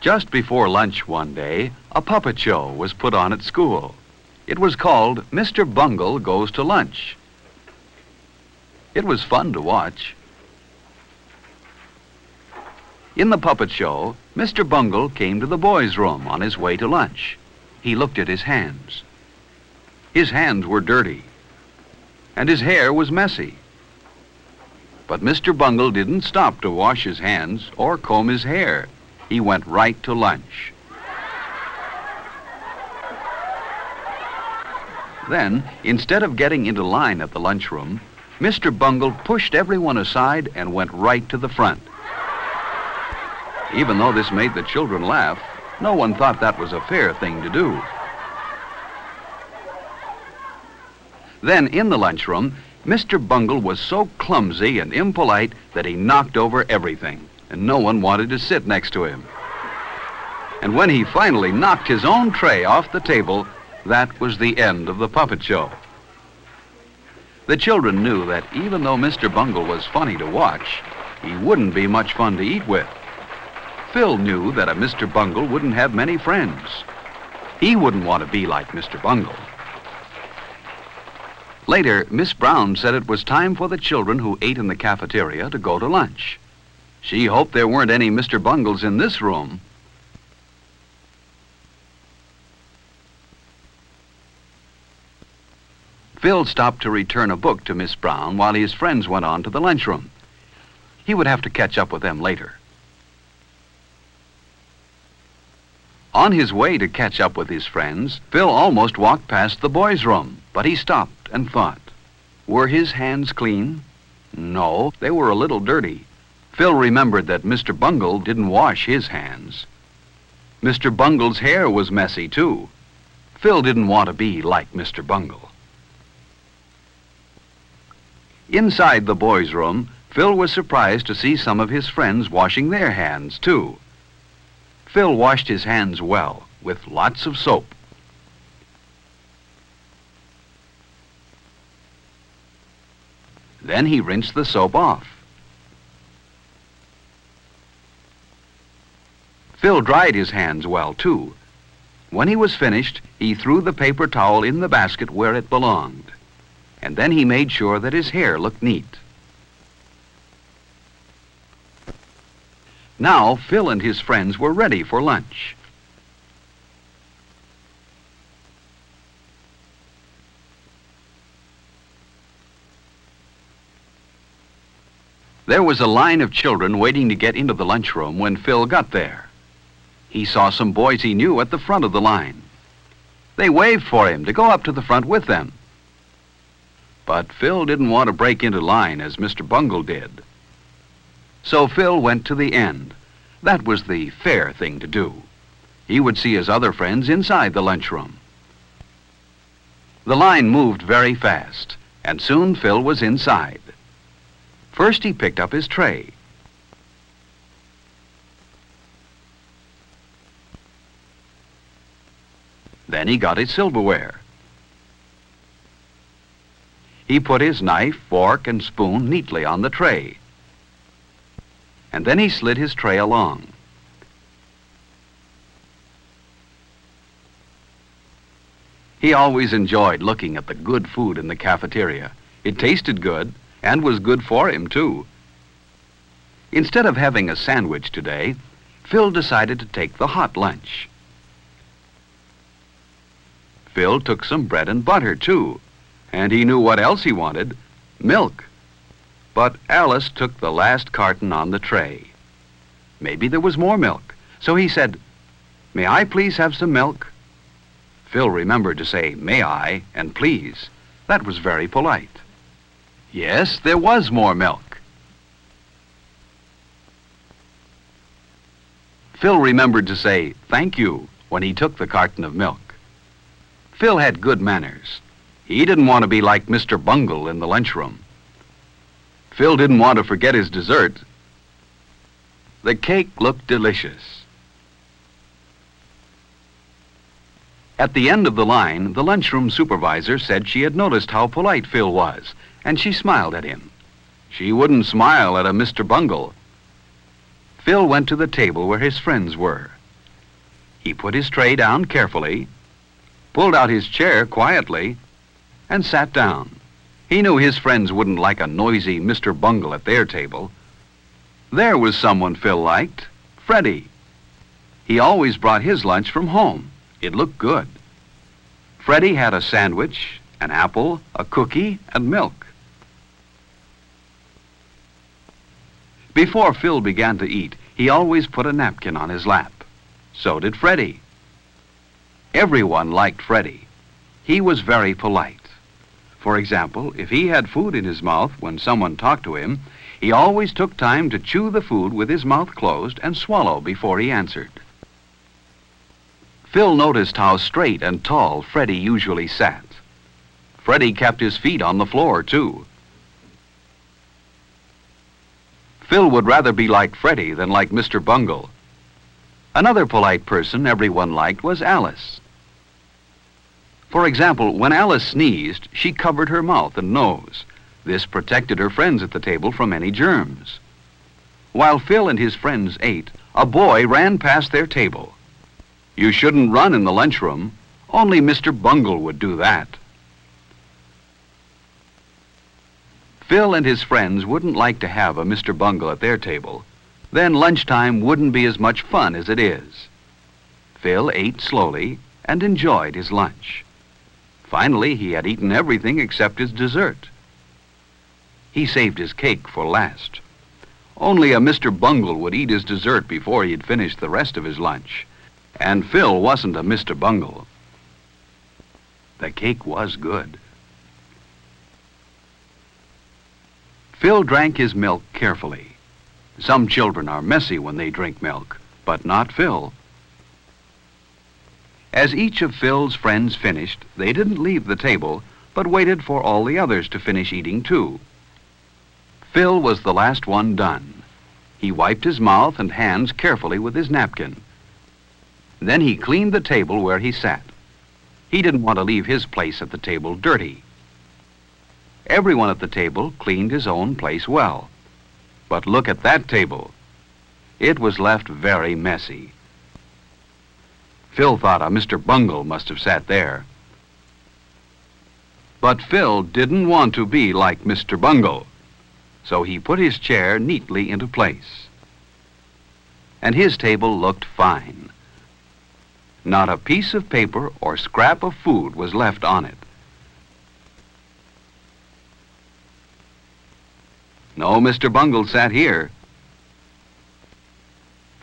Just before lunch one day, a puppet show was put on at school. It was called Mr. Bungle Goes to Lunch. It was fun to watch. In the puppet show, Mr. Bungle came to the boys' room on his way to lunch. He looked at his hands. His hands were dirty, and his hair was messy. But Mr. Bungle didn't stop to wash his hands or comb his hair. He went right to lunch. Then, instead of getting into line at the lunchroom, Mr. Bungle pushed everyone aside and went right to the front. Even though this made the children laugh, no one thought that was a fair thing to do. Then, in the lunchroom, Mr. Bungle was so clumsy and impolite that he knocked over everything, and no one wanted to sit next to him. And when he finally knocked his own tray off the table, that was the end of the puppet show. The children knew that even though Mr. Bungle was funny to watch, he wouldn't be much fun to eat with. Phil knew that a Mr. Bungle wouldn't have many friends. He wouldn't want to be like Mr. Bungle. Later, Miss Brown said it was time for the children who ate in the cafeteria to go to lunch. She hoped there weren't any Mr. Bungles in this room. Phil stopped to return a book to Miss Brown while his friends went on to the lunchroom. He would have to catch up with them later. On his way to catch up with his friends, Phil almost walked past the boys' room, but he stopped and thought. Were his hands clean? No, they were a little dirty. Phil remembered that Mr. Bungle didn't wash his hands. Mr. Bungle's hair was messy, too. Phil didn't want to be like Mr. Bungle. Inside the boys' room, Phil was surprised to see some of his friends washing their hands, too. Phil washed his hands well, with lots of soap. Then he rinsed the soap off. Phil dried his hands well, too. When he was finished, he threw the paper towel in the basket where it belonged. And then he made sure that his hair looked neat. Now, Phil and his friends were ready for lunch. There was a line of children waiting to get into the lunchroom when Phil got there. He saw some boys he knew at the front of the line. They waved for him to go up to the front with them. But Phil didn't want to break into line as Mr. Bungle did. So Phil went to the end. That was the fair thing to do. He would see his other friends inside the lunchroom. The line moved very fast, and soon Phil was inside. First he picked up his tray. Then he got his silverware. He put his knife, fork, and spoon neatly on the tray. And then he slid his tray along. He always enjoyed looking at the good food in the cafeteria. It tasted good, and was good for him, too. Instead of having a sandwich today, Phil decided to take the hot lunch. Phil took some bread and butter, too, and he knew what else he wanted, milk. But Alice took the last carton on the tray. Maybe there was more milk, so he said, "May I please have some milk?" Phil remembered to say, "May I?" and "please." That was very polite. Yes, there was more milk. Phil remembered to say, "Thank you," when he took the carton of milk. Phil had good manners. He didn't want to be like Mr. Bungle in the lunchroom. Phil didn't want to forget his dessert. The cake looked delicious. At the end of the line, the lunchroom supervisor said she had noticed how polite Phil was, and she smiled at him. She wouldn't smile at a Mr. Bungle. Phil went to the table where his friends were. He put his tray down carefully, pulled out his chair quietly, and sat down. He knew his friends wouldn't like a noisy Mr. Bungle at their table. There was someone Phil liked, Freddie. He always brought his lunch from home. It looked good. Freddie had a sandwich, an apple, a cookie, and milk. Before Phil began to eat, he always put a napkin on his lap. So did Freddie. Everyone liked Freddie. He was very polite. For example, if he had food in his mouth when someone talked to him, he always took time to chew the food with his mouth closed and swallow before he answered. Phil noticed how straight and tall Freddie usually sat. Freddie kept his feet on the floor, too. Phil would rather be like Freddie than like Mr. Bungle. Another polite person everyone liked was Alice. For example, when Alice sneezed, she covered her mouth and nose. This protected her friends at the table from any germs. While Phil and his friends ate, a boy ran past their table. You shouldn't run in the lunchroom. Only Mr. Bungle would do that. Phil and his friends wouldn't like to have a Mr. Bungle at their table. Then lunchtime wouldn't be as much fun as it is. Phil ate slowly and enjoyed his lunch. Finally, he had eaten everything except his dessert. He saved his cake for last. Only a Mr. Bungle would eat his dessert before he had finished the rest of his lunch. And Phil wasn't a Mr. Bungle. The cake was good. Phil drank his milk carefully. Some children are messy when they drink milk, but not Phil. As each of Phil's friends finished, they didn't leave the table, but waited for all the others to finish eating too. Phil was the last one done. He wiped his mouth and hands carefully with his napkin. Then he cleaned the table where he sat. He didn't want to leave his place at the table dirty. Everyone at the table cleaned his own place well. But look at that table. It was left very messy. Phil thought a Mr. Bungle must have sat there. But Phil didn't want to be like Mr. Bungle, so he put his chair neatly into place. And his table looked fine. Not a piece of paper or scrap of food was left on it. No Mr. Bungle sat here.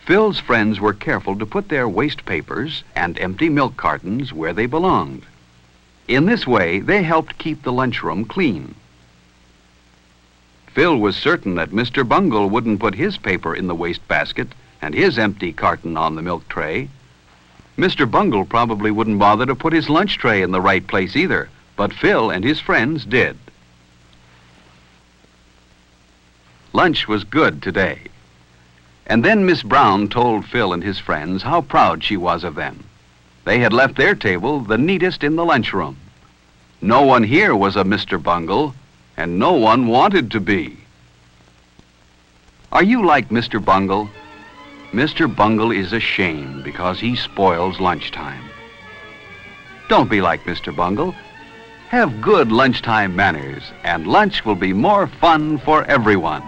Phil's friends were careful to put their waste papers and empty milk cartons where they belonged. In this way, they helped keep the lunchroom clean. Phil was certain that Mr. Bungle wouldn't put his paper in the waste basket and his empty carton on the milk tray. Mr. Bungle probably wouldn't bother to put his lunch tray in the right place either, but Phil and his friends did. Lunch was good today. And then Miss Brown told Phil and his friends how proud she was of them. They had left their table the neatest in the lunchroom. No one here was a Mr. Bungle, and no one wanted to be. Are you like Mr. Bungle? Mr. Bungle is a shame because he spoils lunchtime. Don't be like Mr. Bungle. Have good lunchtime manners, and lunch will be more fun for everyone.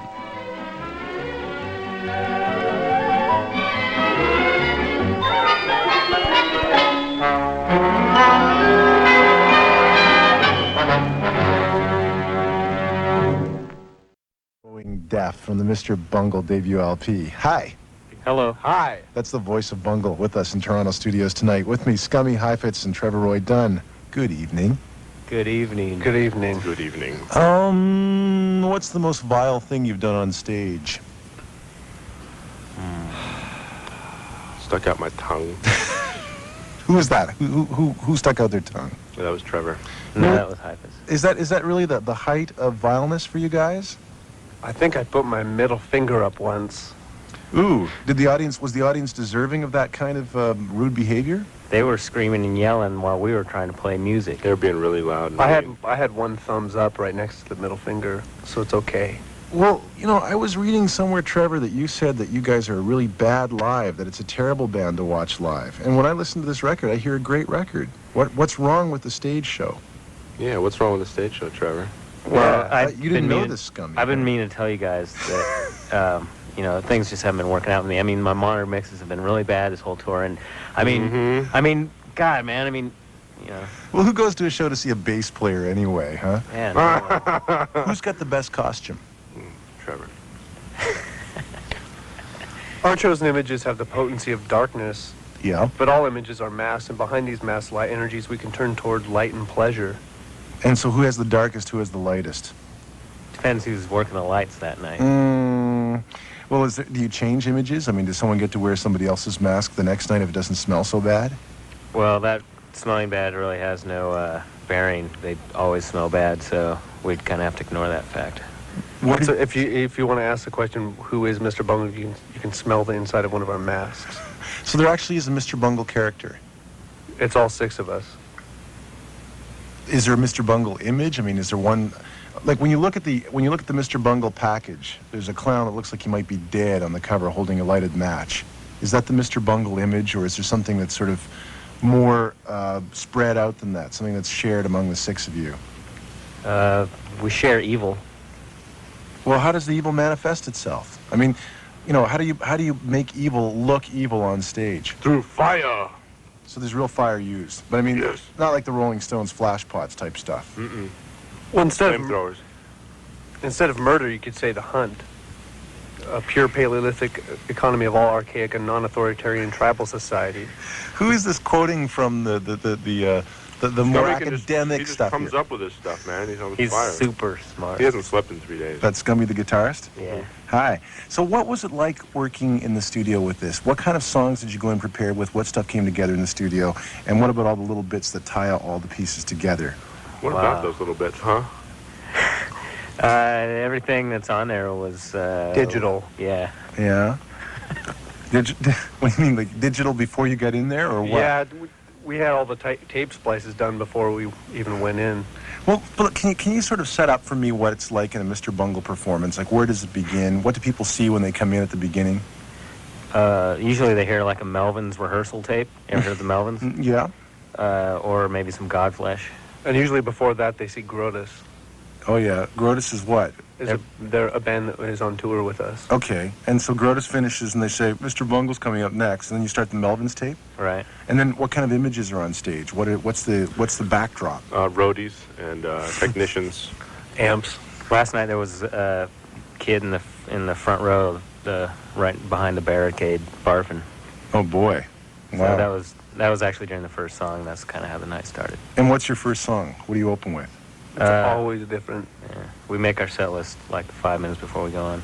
Deaf from the Mr. Bungle debut LP. Hi. Hello. Hi. That's the voice of Bungle with us in Toronto studios tonight. With me, Scummy Heifetz and Trevor Roy Dunn. Good evening. Good evening. Good evening. Good evening. What's the most vile thing you've done on stage? Stuck out my tongue. Who was that? Who stuck out their tongue? That was Trevor. No, that was Heifetz. Is that really the height of vileness for you guys? I think I put my middle finger up once. Ooh. Was the audience deserving of that kind of rude behavior? They were screaming and yelling while we were trying to play music. They were being really loud. And I had one thumbs up right next to the middle finger, so it's okay. Well, you know, I was reading somewhere, Trevor, that you said that you guys are really bad live, that it's a terrible band to watch live. And when I listen to this record, I hear a great record. What's wrong with the stage show? Yeah, what's wrong with the stage show, Trevor? Well, you didn't know this, Scummy. I've been meaning to tell you guys that, you know, things just haven't been working out with me. I mean, my monitor mixes have been really bad this whole tour, and I mean, God, man, I mean, you know. Well, who goes to a show to see a bass player anyway, huh? Yeah, no, Who's got the best costume? Trevor. Our chosen images have the potency of darkness, Yeah. but all images are masked, and behind these masked light energies we can turn toward light and pleasure. And so who has the darkest, who has the lightest? depends who's working the lights that night. Well, do you change images? I mean, does someone get to wear somebody else's mask the next night if it doesn't smell so bad? Well, that smelling bad really has no bearing. They always smell bad, so we'd kind of have to ignore that fact. So if you want to ask the question, who is Mr. Bungle, you can smell the inside of one of our masks. So there actually is a Mr. Bungle character. It's all six of us. Is there a Mr. Bungle image? I mean, is there one? Like when you look at the Mr. Bungle package, there's a clown that looks like he might be dead on the cover holding a lighted match. Is that the Mr. Bungle image, or is there something that's sort of more spread out than that? Something that's shared among the six of you? We share evil. Well, how does the evil manifest itself? I mean, you know, how do you make evil look evil on stage? Through fire. So there's real fire used, but I mean, Yes. not like the Rolling Stones flash pots type stuff. Mm-mm. Well, instead of murder, you could say the hunt. A pure Paleolithic economy of all archaic and non-authoritarian tribal society. Who is this quoting from the more academic he just stuff comes here? up with this stuff, man. He's on He's fire. super smart. He hasn't slept in 3 days. That's Scummy the guitarist? Yeah. Hi. So what was it like working in the studio with this? What kind of songs did you go in prepared with? What stuff came together in the studio? And what about all the little bits that tie all the pieces together? What Wow. about those little bits, huh? Everything that's on there was Digital. Yeah. Yeah. What do you mean, like digital before you got in there, or what? Yeah, we had all the tape splices done before we even went in. Well, but can you sort of set up for me what it's like in a Mr. Bungle performance? Like, where does it begin? What do people see when they come in at the beginning? Usually they hear like a Melvins rehearsal tape. You ever heard of the Melvins? Yeah. Or maybe some Godflesh. And usually before that, they see Grotus. Oh, yeah. Grotus is what? They're a band that is on tour with us. Okay. And so Grotus finishes and they say, Mr. Bungle's coming up next. And then you start the Melvins tape? Right. And then what kind of images are on stage? What's the backdrop? Roadies and technicians. Amps. Last night there was a kid in the front row, right behind the barricade, barfing. Oh, boy. Wow. So that was actually during the first song. That's kind of how the night started. And what's your first song? What do you open with? It's always different. Yeah. We make our set list like 5 minutes before we go on.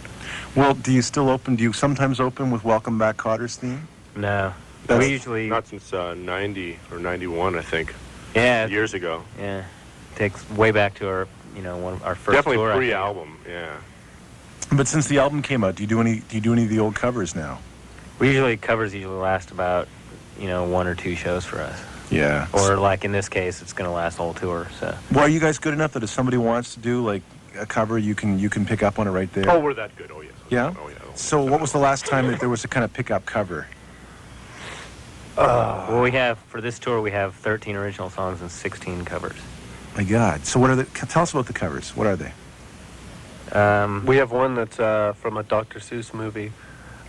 Well, do you sometimes open with Welcome Back Cotter's theme? No. That's We usually... Not since 90 or 91, I think. Yeah. Years ago. Yeah. Takes way back to our, our first Definitely tour. I think. pre-album, yeah. But since the album came out, do you do any of the old covers now? Covers usually last about, 1 or 2 shows for us. Yeah. Or like in this case, it's going to last the whole tour. So. Well, are you guys good enough that if somebody wants to do like a cover, you can pick up on it right there? Oh, we're that good. Oh, yes. Yeah? Oh, yeah. So what was the last time that there was a kind of pick-up cover? Well, for this tour, we have 13 original songs and 16 covers. My God. So what are tell us about the covers. What are they? We have one that's from a Dr. Seuss movie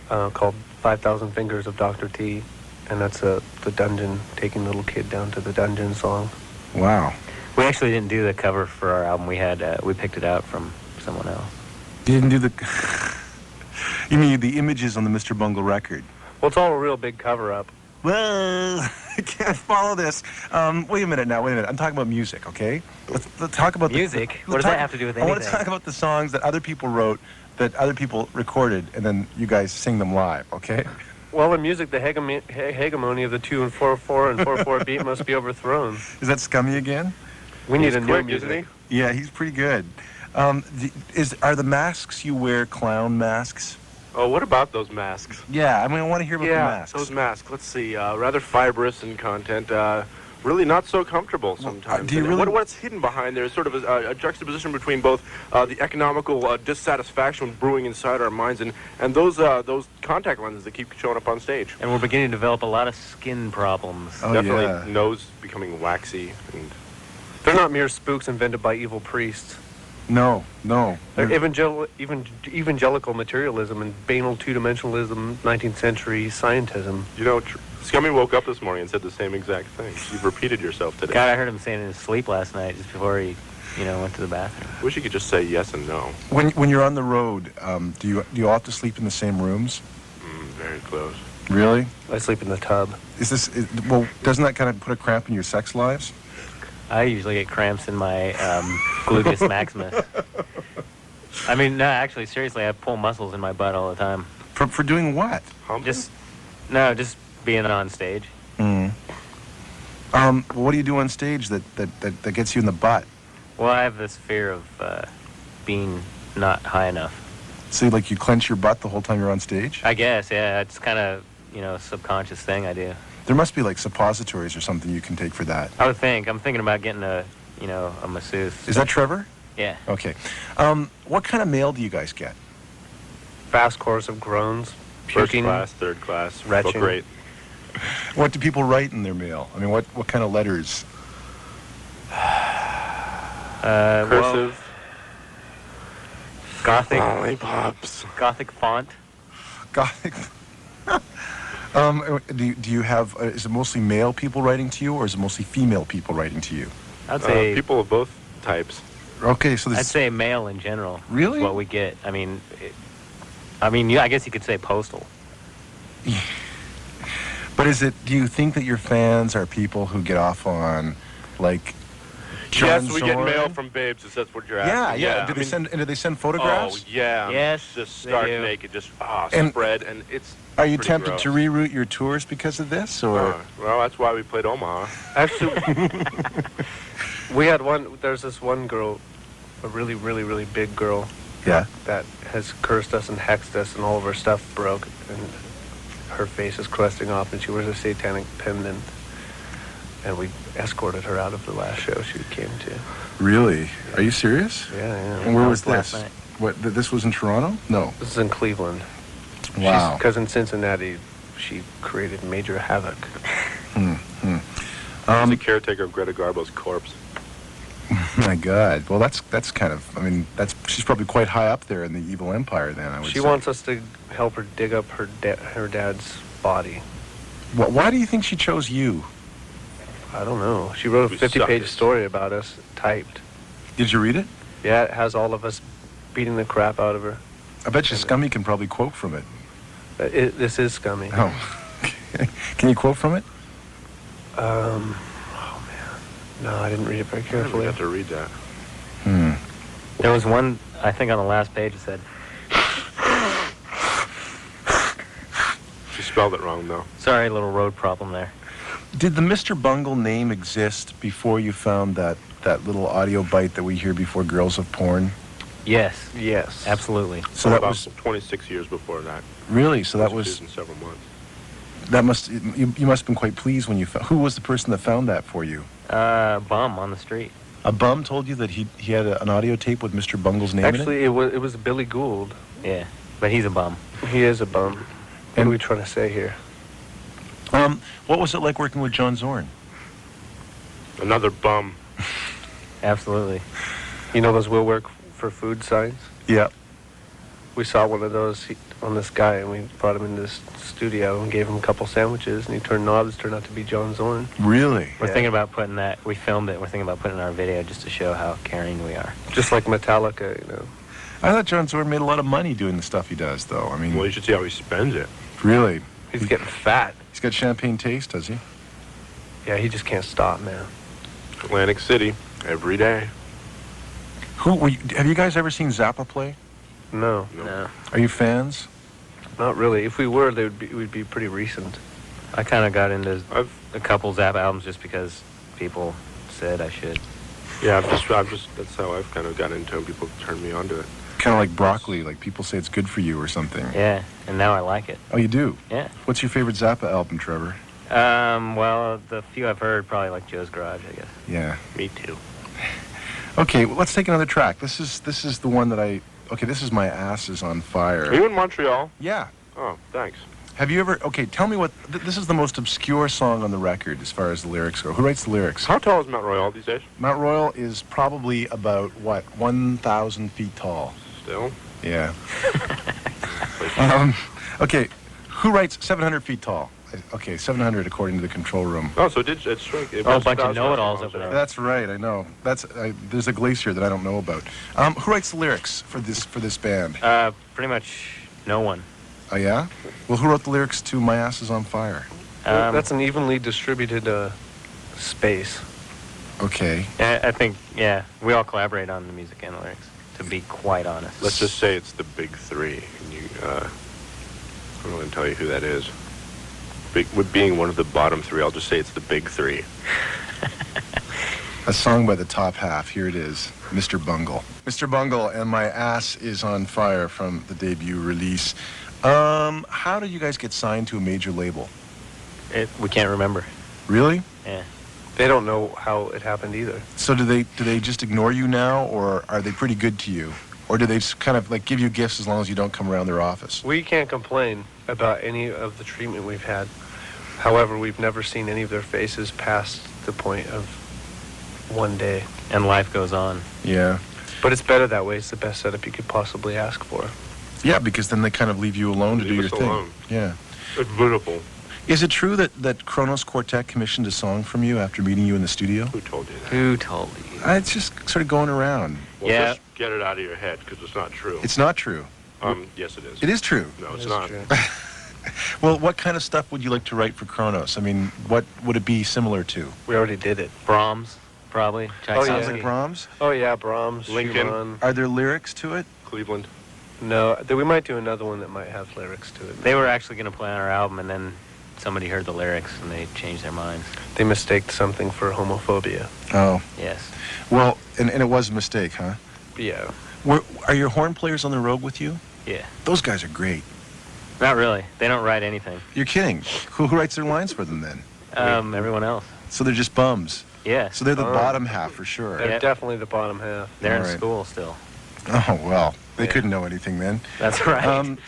called 5,000 Fingers of Dr. T. And that's the dungeon, taking little kid down to the dungeon song. Wow. We actually didn't do the cover for our album. We picked it out from someone else. You didn't do the... You mean the images on the Mr. Bungle record? Well, it's all a real big cover-up. Well, I can't follow this. Wait a minute. I'm talking about music, okay? Let's talk about music? What does that have to do with anything? I want to talk about the songs that other people wrote, that other people recorded, and then you guys sing them live, okay? Well, in music, the hegemony of the 2 and 4/4 and 4/4 beat must be overthrown. Is that Scummy again? We need He's a new quick, music. isn't Yeah, he's pretty good. Are the masks you wear clown masks? Oh, what about those masks? Yeah, I want to hear about the masks. Those masks. Let's see. Rather fibrous in content. really not so comfortable sometimes. do you And really- what's hidden behind there is sort of a juxtaposition between both the economical dissatisfaction brewing inside our minds and those contact lenses that keep showing up on stage. And we're beginning to develop a lot of skin problems. Oh, Definitely yeah. nose becoming waxy. And They're not mere spooks invented by evil priests. No. They're evangelical materialism and banal two-dimensionalism, 19th century scientism. you know, Scummy woke up this morning and said the same exact thing. You've repeated yourself today. God, I heard him saying in his sleep last night just before he, went to the bathroom. Wish you could just say yes and no. When you're on the road, do you all have to sleep in the same rooms? Very close. Really? I sleep in the tub. Doesn't that kind of put a cramp in your sex lives? I usually get cramps in my gluteus maximus. I mean, no, actually, seriously, I pull muscles in my butt all the time. For doing what? Humping? Just being on stage. What do you do on stage that gets you in the butt? Well, I have this fear of being not high enough. So you clench your butt the whole time you're on stage? I guess, yeah. It's kind of, a subconscious thing I do. There must be suppositories or something you can take for that. I would think. I'm thinking about getting a masseuse. Is that Trevor? Yeah. Okay. What kind of mail do you guys get? Fast course of groans, First puking. class, third class, retching. book rate. What do people write in their mail? I mean, what kind of letters? Cursive. Gothic. Lollipops. Gothic font. Gothic. Do you have? Is it mostly male people writing to you, or is it mostly female people writing to you? I'd say People of both types. Okay, so I'd this. say mail in general. Really? Is what we get. I mean, I guess you could say postal. But do you think that your fans are people who get off on, John Yes, we get Zorn? mail from babes, if that's what you're Yeah, asking. yeah. Do they send photographs? Oh, yeah. Yes, Just they stark do. naked, just And- spread, and it's Are you pretty tempted gross. to reroute your tours because of this, or? Well, that's why we played Omaha. Actually, there's this one girl, a really, really, really big girl, Yeah. that has cursed us and hexed us, and all of her stuff broke, and her face is crusting off, and she wears a satanic pendant. And we escorted her out of the last show she came to. Really? Are you serious? Yeah. And where That was was last this? night. This was in Toronto? No. This is in Cleveland. Wow. Because in Cincinnati, she created major havoc. He's the caretaker of Greta Garbo's corpse. My God. Well, that's kind of. I mean, she's probably quite high up there in the evil empire. Then I would say. She wants us to help her dig up her dad's body. Why do you think she chose you? I don't know. She wrote a We 50-page suckers. story about us, typed. Did you read it? Yeah, it has all of us beating the crap out of her. I bet you Scummy can probably quote from it. This is scummy. Oh. Can you quote from it? Oh man. No, I didn't read it very I carefully. have to read that. There was one, I think, on the last page that said, She spelled it wrong, though. sorry, little road problem there. Did the Mr. Bungle name exist before you found that little audio bite that we hear before Girls of Porn? Yes. Yes. Absolutely. So that about was 26 years before that. really. So that It was in several months. you must have been quite pleased when you found. Who was the person that found that for you? Bum on the street. A bum told you that he had an audio tape with Mr. Bungle's name in it? Actually, it was Billy Gould. Yeah. But he's a bum. He is a bum. What And- are we trying to say here? What was it like working with John Zorn? Another bum. Absolutely. You know those will work for food signs? Yeah. We saw one of those on this guy, and we brought him into this studio and gave him a couple sandwiches, and he turned knobs, turned out to be John Zorn. Really? We're Yeah. thinking about putting that, we filmed it, we're thinking about putting it in our video just to show how caring we are. Just like Metallica, you know. I thought John Zorn made a lot of money doing the stuff he does, though. I mean, Well, you should see how he spends it. really. He's getting fat. He's got champagne taste, does he? Yeah, he just can't stop, man. Atlantic City, every day. Have you guys ever seen Zappa play? No, No. Are you fans? not really. If we were, it would be pretty recent. I kind of got into I've a couple Zap albums just because people said I should. Yeah, I've just that's how I've kind of got into it. People turned me onto it. Kind of like broccoli, like people say it's good for you or something. Yeah, and now I like it. Oh, you do? Yeah. What's your favorite Zappa album, Trevor? Well, the few I've heard, probably like Joe's Garage, I guess. Yeah. Me too. Okay, well, let's take another track. This is the one that okay, this is My Ass Is on Fire. Are you in Montreal? Yeah. Oh, thanks. Have you ever, okay, tell me what, this is the most obscure song on the record as far as the lyrics go. Who writes the lyrics? How tall is Mount Royal these days? Mount Royal is probably about, 1,000 feet tall. Still? Yeah. Okay, who writes 700 feet tall? Okay, 700 according to the control room. Oh, so it's right. Oh, a bunch of know-it-alls over there. That's right, I know. There's a glacier that I don't know about. Who writes the lyrics for this band? Pretty much no one. Oh, yeah? Well, who wrote the lyrics to My Ass Is on Fire? That's an evenly distributed space. Okay. I think, yeah, we all collaborate on the music and the lyrics, to be quite honest. Let's just say it's the big three. And you, I'm not going to tell you who that is. With being one of the bottom three, I'll just say it's the big three. A song by the top half. Here it is, Mr. Bungle. Mr. Bungle and My Ass Is on Fire from the debut release. How did you guys get signed to a major label? We can't remember. Really? Yeah. They don't know how it happened either. So do they just ignore you now, or are they pretty good to you? Or do they kind of like give you gifts as long as you don't come around their office? We can't complain about any of the treatment we've had. However, we've never seen any of their faces past the point of one day. And life goes on. Yeah. But it's better that way. It's the best setup you could possibly ask for. Yeah, because then they kind of leave you alone to do your thing. Alone. Yeah. It's beautiful. Is it true that Kronos Quartet commissioned a song from you after meeting you in the studio? Who told you that? Who told you? It's just sort of going around. Well, Yeah. just get it out of your head, because it's not true. It's not true. Yes, it is. It is true. No, it's That's not. true. Well, what kind of stuff would you like to write for Kronos? I mean, what would it be similar to? We already did it. Brahms, probably. Oh, Sounds yeah. like Brahms? Oh, yeah, Brahms, Lincoln. Schumann. Are there lyrics to it? Cleveland. No, we might do another one that might have lyrics to it. They were actually going to play on our album, and then somebody heard the lyrics, and they changed their minds. They mistaked something for homophobia. Oh. Yes. Well, and it was a mistake, huh? Yeah. Are your horn players on the road with you? Yeah. Those guys are great. Not really. They don't write anything. You're kidding. Who writes their lines for them then? Everyone else. So they're just bums. Yeah. So they're the Oh. bottom half for sure. They're Yeah. definitely the bottom half. They're in All right. school still. Oh, well, they Yeah. couldn't know anything then. That's right.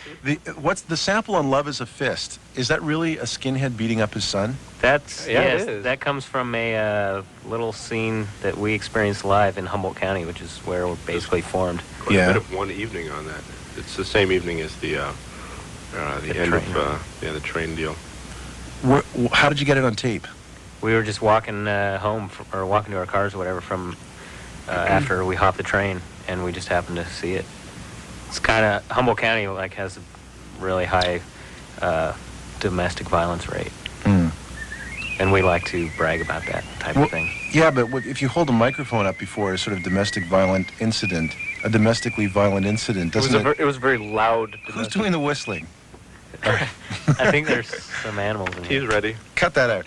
What's the sample on Love is a Fist? Is that really a skinhead beating up his son? That's Yeah, it yes. is. That comes from a little scene that we experienced live in Humboldt County, which is where we're basically formed. Quite Yeah. a bit of one evening on that. It's the same evening as the end train. of the train deal. How did you get it on tape? We were just walking home or walking to our cars or whatever from after we hopped the train, and we just happened to see it. It's kind of Humboldt County has a really high domestic violence rate, and we like to brag about that type of thing. Yeah, but if you hold a microphone up before a sort of domestically violent incident, doesn't it? It was very loud. Who's doing the whistling? I think there's some animals in here. He's ready. Cut that out.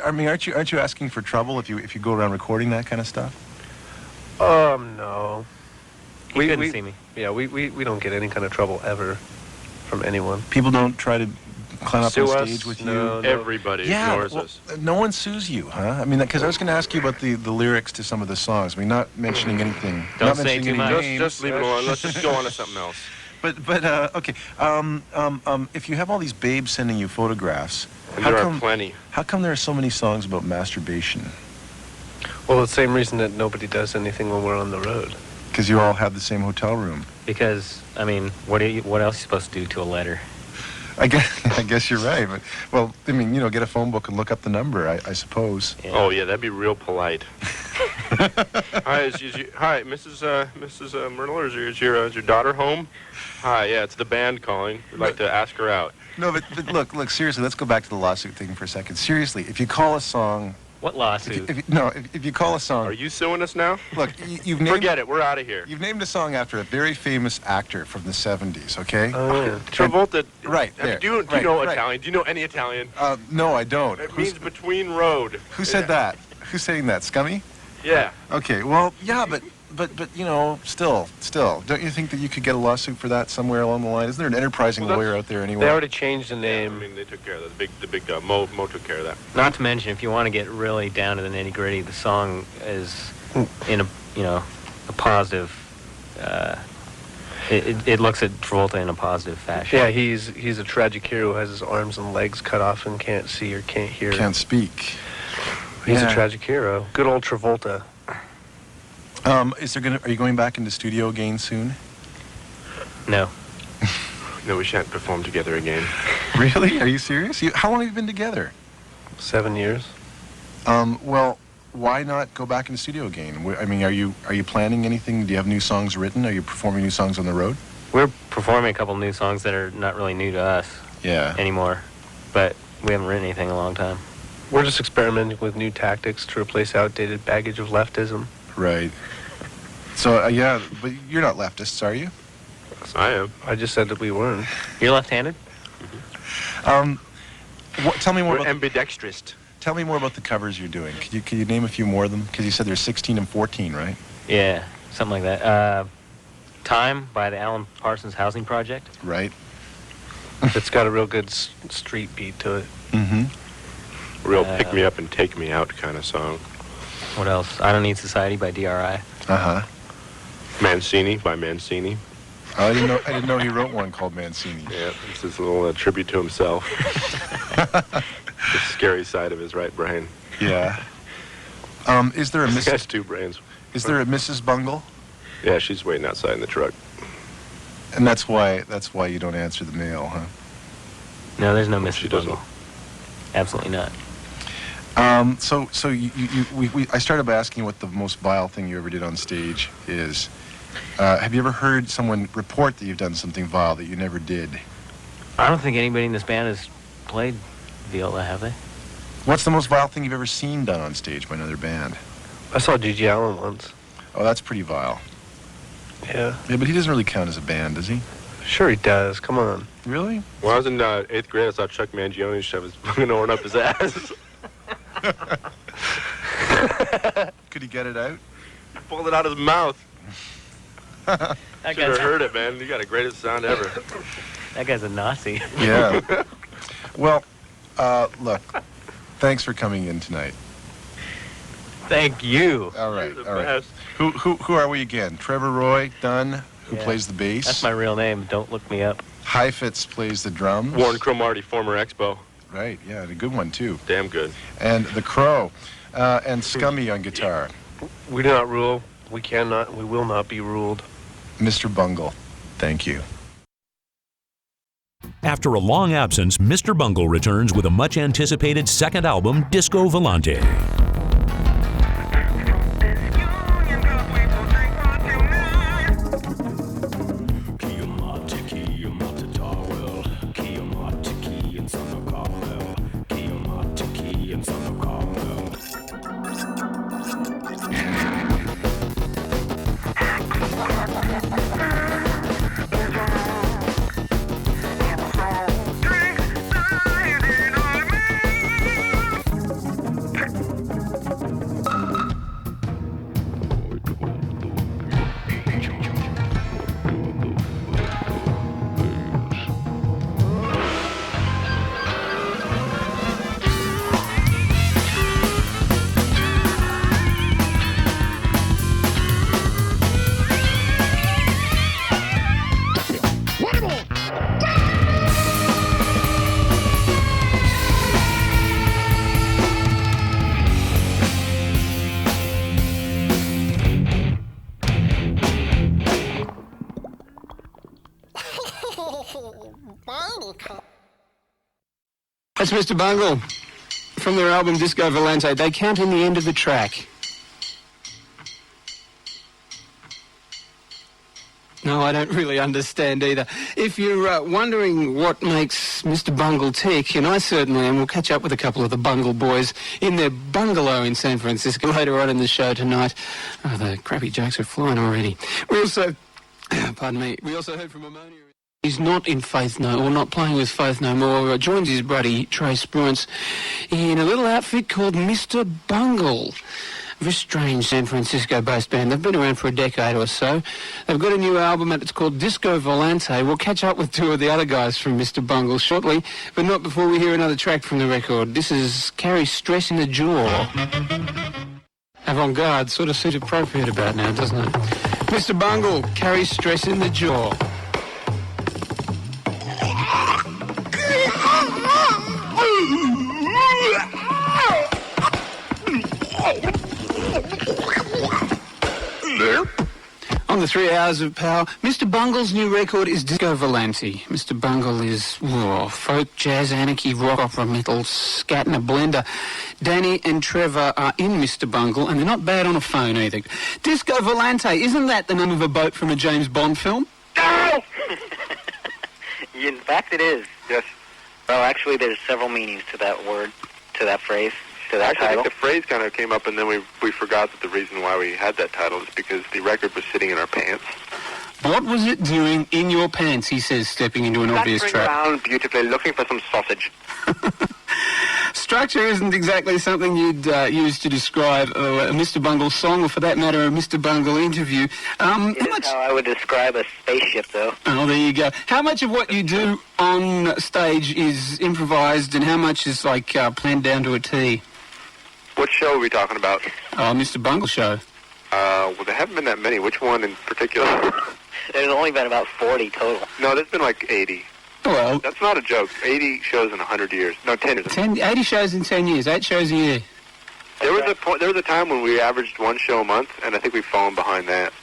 I mean, aren't you asking for trouble if you go around recording that kind of stuff? No. He couldn't see me. Yeah, we don't get any kind of trouble ever from anyone. People don't try to climb up Sue on us? stage with No. you. Everybody Yeah, ignores well, us. no one sues you, huh? I mean, because I was going to ask you about the lyrics to some of the songs. I mean, not mentioning anything. Don't not say mentioning too any much. names. Just leave it alone. Let's just go on to something else. But okay. If you have all these babes sending you photographs, And how there are come plenty. how come there are so many songs about masturbation? Well, the same reason that nobody does anything when we're on the road. Because you all have the same hotel room. Because I mean, what else are you supposed to do to a letter? I guess you're right. But well, I mean, get a phone book and look up the number. I suppose. Yeah. Oh yeah, that'd be real polite. Hi, hi, Mrs. Myrtle, is your daughter home? Hi, yeah, it's the band calling. We'd like to ask her out. No, but look. Seriously, let's go back to the lawsuit thing for a second. Seriously, if you call a song, What lawsuit? if you call a song, Are you suing us now? look, you've named. Forget it. We're out of here. You've named a song after a very famous actor from the 70s, okay? Oh, yeah. Travolta. Right, I mean, there. do you Right, know right. Italian? Do you know any Italian? No, I don't. It means between road. Who said that? Who's saying that? Scummy? Yeah. Okay, well, yeah, but but you know, still, don't you think that you could get a lawsuit for that somewhere along the line? Isn't there an enterprising lawyer out there anywhere? They already changed the name. I mean, they took care of that. The big Mo took care of that. Not to mention, if you want to get really down to the nitty gritty, the song is in a positive. It looks at Travolta in a positive fashion. Yeah, he's a tragic hero who has his arms and legs cut off and can't see or can't hear. Can't speak. He's a tragic hero. Good old Travolta. Are you going back into studio again soon? No. No, we shan't perform together again. Really? Are you serious? How long have you been together? 7 years. Well, why not go back into studio again? I mean, are you planning anything? Do you have new songs written? Are you performing new songs on the road? We're performing a couple new songs that are not really new to us anymore, but we haven't written anything in a long time. We're just experimenting with new tactics to replace outdated baggage of leftism. Right. So, yeah, but you're not leftists, are you? Yes, I am. I just said that we weren't. You're left-handed? Tell me more We're about... ambidextrous. Tell me more about the covers you're doing. Could you name a few more of them? Because you said there's 16 and 14, right? Yeah, something like that. Time by the Alan Parsons Housing Project. Right. It's got a real good street beat to it. Mm-hmm. Real pick me up and take me out kind of song. What else? I Don't Need Society by DRI. Uh-huh. Mancini by Mancini. Oh, I didn't know he wrote one called Mancini. Yeah, it's his little tribute to himself. The scary side of his right brain. Yeah. Is there a He Mrs. has two brains. Is there a Mrs. Bungle? Yeah, she's waiting outside in the truck. And that's why you don't answer the mail, huh? No, there's no Mrs. She doesn't. Bungle. Absolutely not. So I started by asking what the most vile thing you ever did on stage is. Have you ever heard someone report that you've done something vile that you never did? I don't think anybody in this band has played viola, have they? What's the most vile thing you've ever seen done on stage by another band? I saw G.G. Allen once. Oh, that's pretty vile. Yeah. Yeah, but he doesn't really count as a band, does he? Sure he does. Come on. Really? When I was in 8th grade, I saw Chuck Mangione shove his fucking horn up his ass. Could he get it out? He pulled it out of his mouth. That Should have heard it, man. You got the greatest sound ever. That guy's a Nazi. Yeah. Well, look, thanks for coming in tonight. Thank you. All right, You're the all right. best. Who are we again? Trevor Roy Dunn, who Yeah. plays the bass. That's my real name. Don't look me up. Heifetz plays the drums. Warren Cromartie, former Expo. Right, yeah, and a good one, too. Damn good. And the Crow, and Scummy on guitar. We do not rule. We cannot. We will not be ruled. Mr. Bungle, thank you. After a long absence, Mr. Bungle returns with a much-anticipated second album, Disco Volante. That's Mr. Bungle from their album Disco Volante. They count in the end of the track. No, I don't really understand either. If you're wondering what makes Mr. Bungle tick, and I certainly am, we'll catch up with a couple of the Bungle boys in their bungalow in San Francisco later on in the show tonight. Oh, the crappy jokes are flying already. We also, pardon me, we also heard from Ammonia. He's not in Faith No, or not playing with Faith No More. Joins his buddy Trey Spruance in a little outfit called Mr. Bungle. a very strange San Francisco-based band. They've been around for a decade or so. They've got a new album out. It's called Disco Volante. We'll catch up with two of the other guys from Mr. Bungle shortly, but not before we hear another track from the record. This is Carry Stress in the Jaw. Avant-garde sort of seems appropriate about now, doesn't it? Mr. Bungle, Carry Stress in the Jaw. On the 3 hours of power, Mr. Bungle's new record is Disco Volante. Mr. Bungle is folk, jazz, anarchy, rock, opera, metal, scat in a blender. Danny and Trevor are in Mr. Bungle, and they're not bad on a phone either. Disco Volante, isn't that the name of a boat from a James Bond film? No! In fact, it is. Yes. Well, actually, there's several meanings to that word, to that phrase, to that Actually, I title. think the phrase kind of came up, and then we forgot that the reason why we had that title is because the record was sitting in our pants. What was it doing in your pants, he says, stepping into an obvious Fluttering trap. around beautifully, looking for some sausage. Structure isn't exactly something you'd use to describe a Mr. Bungle song, or for that matter, a Mr. Bungle interview. It is how I would describe a spaceship, though. Oh, there you go. How much of what you do on stage is improvised, and how much is, planned down to a T? What show are we talking about? Oh, Mr. Bungle show. Well, there haven't been that many. Which one in particular? There's only been about 40 total. No, there's been like 80. Well, That's not a joke. 80 shows in 100 years. No, 10 years. 80 shows in 10 years, 8 shows a year. There was a time when we averaged one show a month, and I think we've fallen behind that.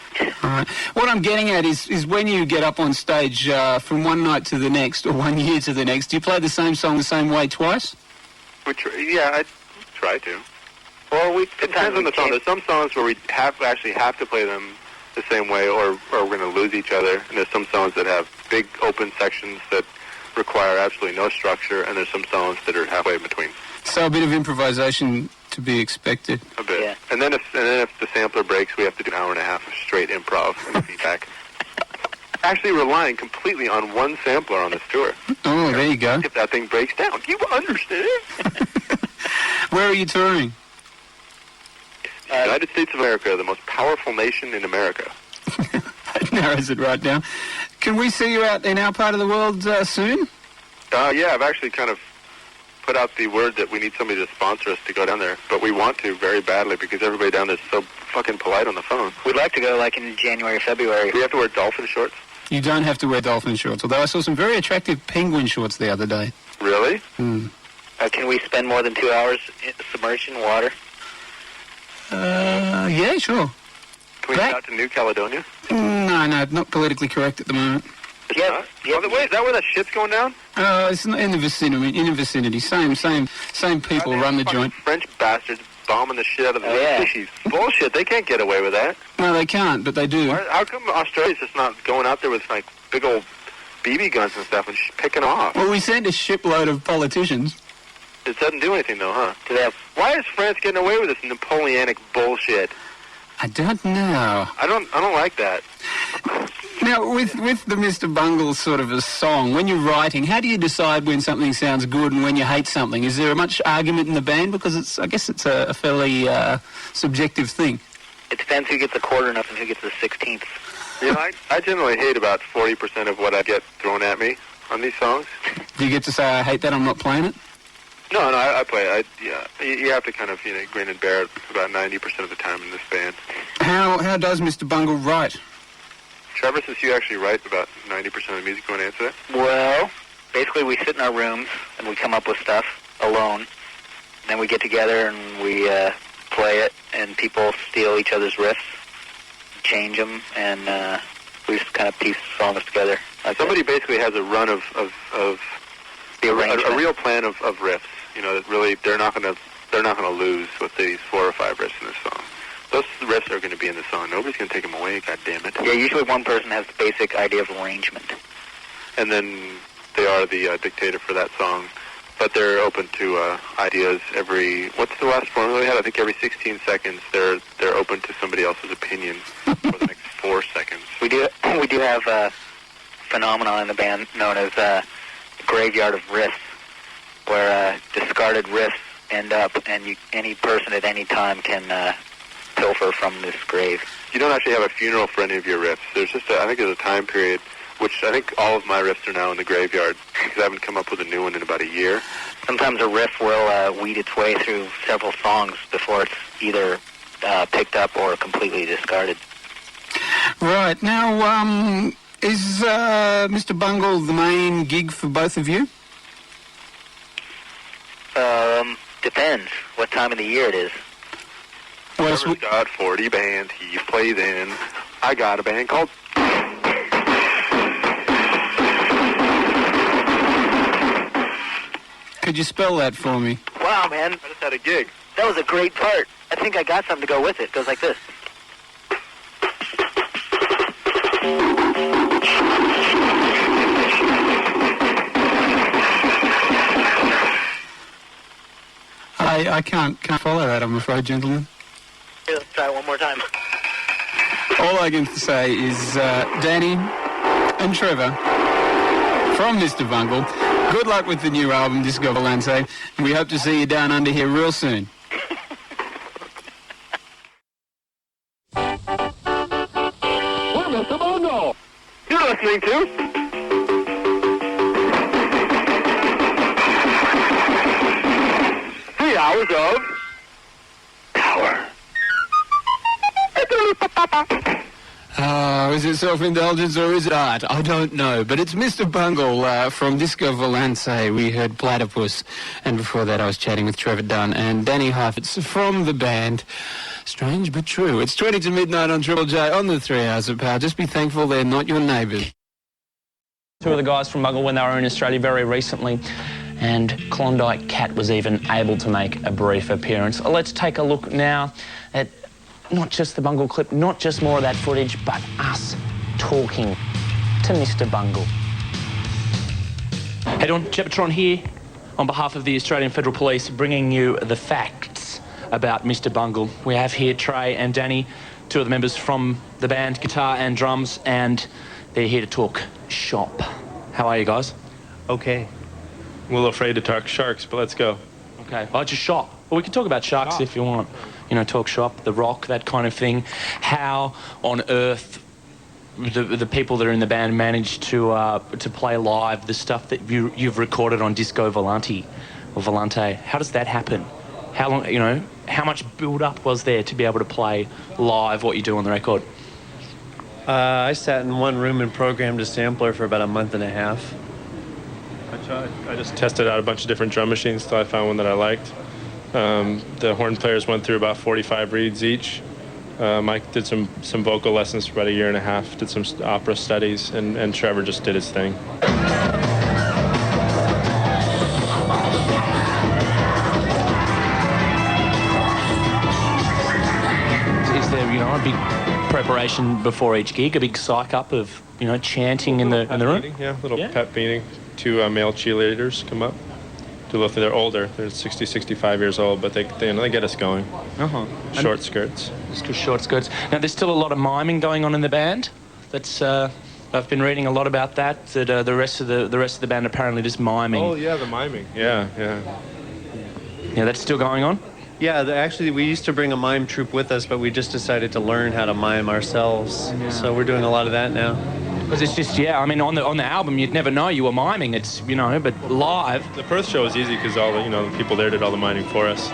All right. What I'm getting at is when you get up on stage from one night to the next, or 1 year to the next, do you play the same song the same way twice? Yeah, I try to. Well, It depends on the song. There's some songs where we have to play them the same way, or we're going to lose each other. And there's some songs that have big open sections that require absolutely no structure, and there's some songs that are halfway in between. So a bit of improvisation to be expected. A bit. Yeah. And then if the sampler breaks, we have to do an hour and a half of straight improv and feedback. Actually relying completely on one sampler on this tour. Oh, there you go. If that thing breaks down, you understand. Where are you touring? The United States of America, the most powerful nation in America. That narrows it right down. Can we see you out in our part of the world soon? Yeah, I've actually kind of put out the word that we need somebody to sponsor us to go down there. But we want to very badly because everybody down there is so fucking polite on the phone. We'd like to go in January, February. Do we have to wear dolphin shorts? You don't have to wear dolphin shorts, although I saw some very attractive penguin shorts the other day. Really? Can we spend more than 2 hours submerged in water? Yeah, sure. Can we go out to New Caledonia? No, not politically correct at the moment. Yeah. Wait, is that where that shit's going down? It's in the vicinity. Same people run the joint. French bastards bombing the shit out of the yeah. species. Bullshit, they can't get away with that. No, they can't, but they do. How come Australia's just not going out there with big old BB guns and stuff and picking off? Well, we sent a shipload of politicians. It doesn't do anything though, huh? Why is France getting away with this Napoleonic bullshit? I don't know. I don't like that. Now, with the Mr. Bungle sort of a song, when you're writing, how do you decide when something sounds good and when you hate something? Is there much argument in the band? Because I guess it's a fairly subjective thing. It depends who gets a quarter note and who gets the 16th. You know, I generally hate about 40% of what I get thrown at me on these songs. Do you get to say, I hate that, I'm not playing it? No, I play. You have to kind of, grin and bear it about 90% of the time in this band. How does Mr. Bungle write? Trevor, since you actually write about 90% of the music, you want to answer that? Well, basically we sit in our rooms and we come up with stuff alone. Then we get together and we play it, and people steal each other's riffs, change them, and we just kind of piece songs together. Somebody basically has a run of the arrangement. A real plan of riffs. That really they're not gonna lose with these 4 or 5 riffs in this song. Those riffs are going to be in the song. Nobody's going to take them away. God damn it. Yeah, usually one person has the basic idea of arrangement, and then they are the dictator for that song. But they're open to ideas every. What's the last formula we had? I think every 16 seconds they're open to somebody else's opinion for the next 4 seconds. We do have a phenomenon in the band known as the graveyard of riffs, where discarded riffs end up, and any person at any time can pilfer from this grave. You don't actually have a funeral for any of your riffs. There's just, I think there's a time period, which I think all of my riffs are now in the graveyard, because I haven't come up with a new one in about a year. Sometimes a riff will weed its way through several songs before it's either picked up or completely discarded. Right, now, is Mr. Bungle the main gig for both of you? Depends what time of the year it is. Well, Trevor's got 40 bands he plays in. I got a band called... could you spell that for me? Wow, man. I just had a gig. That was a great part. I think I got something to go with it. It goes like this. I can't follow that, I'm afraid, gentlemen. Here, let's try it one more time. All I can say is, Danny and Trevor, from Mr. Bungle, good luck with the new album, Disco Volante, and we hope to see you down under here real soon. We're Mr. Bungle. You're listening to... 3 hours of... power. Is it self-indulgence or is it art? I don't know, but it's Mr. Bungle from Disco Volante. We heard Platypus, and before that I was chatting with Trevor Dunn and Danny Heifetz from the band. Strange but true. It's 20 to midnight on Triple J on the 3 hours of power. Just be thankful they're not your neighbours. Two of the guys from Bungle when they were in Australia very recently, and Klondike Cat was even able to make a brief appearance. Let's take a look now at not just the Bungle clip, not just more of that footage, but us talking to Mr. Bungle. Head on, Jepatron here, on behalf of the Australian Federal Police, bringing you the facts about Mr. Bungle. We have here Trey and Danny, two of the members from the band, guitar and drums, and they're here to talk shop. How are you guys? Okay. I'm a little afraid to talk sharks, but let's go. Okay, oh, just shop. Well, we can talk about sharks if you want. You know, talk shop, the rock, that kind of thing. How on earth the people that are in the band managed to play live the stuff that you've recorded on Disco Volante or Volante? How does that happen? How long, you know, how much build-up was there to be able to play live what you do on the record? I sat in one room and programmed a sampler for about a month and a half. I just tested out a bunch of different drum machines till I found one that I liked. The horn players went through about 45 reeds each. Mike did some vocal lessons for about a year and a half, did some opera studies, and Trevor just did his thing. Is there, you know, a big preparation before each gig, a big psych up of, you know, chanting in the room? Meeting, yeah, little pep meeting. 2 male cheerleaders come up. They're older. They're 60, 65 years old, but they get us going. Short skirts. Just short skirts. Now, there's still a lot of miming going on in the band. That's I've been reading a lot about that. That the rest of the band apparently just miming. Oh yeah, the miming. Yeah. Yeah, that's still going on. Yeah, actually, we used to bring a mime troupe with us, but we just decided to learn how to mime ourselves. Yeah. So we're doing a lot of that now. Because it's just, I mean, on the album, you'd never know you were miming. It's, you know, but live. The Perth show was easy because all the people there did all the miming for us.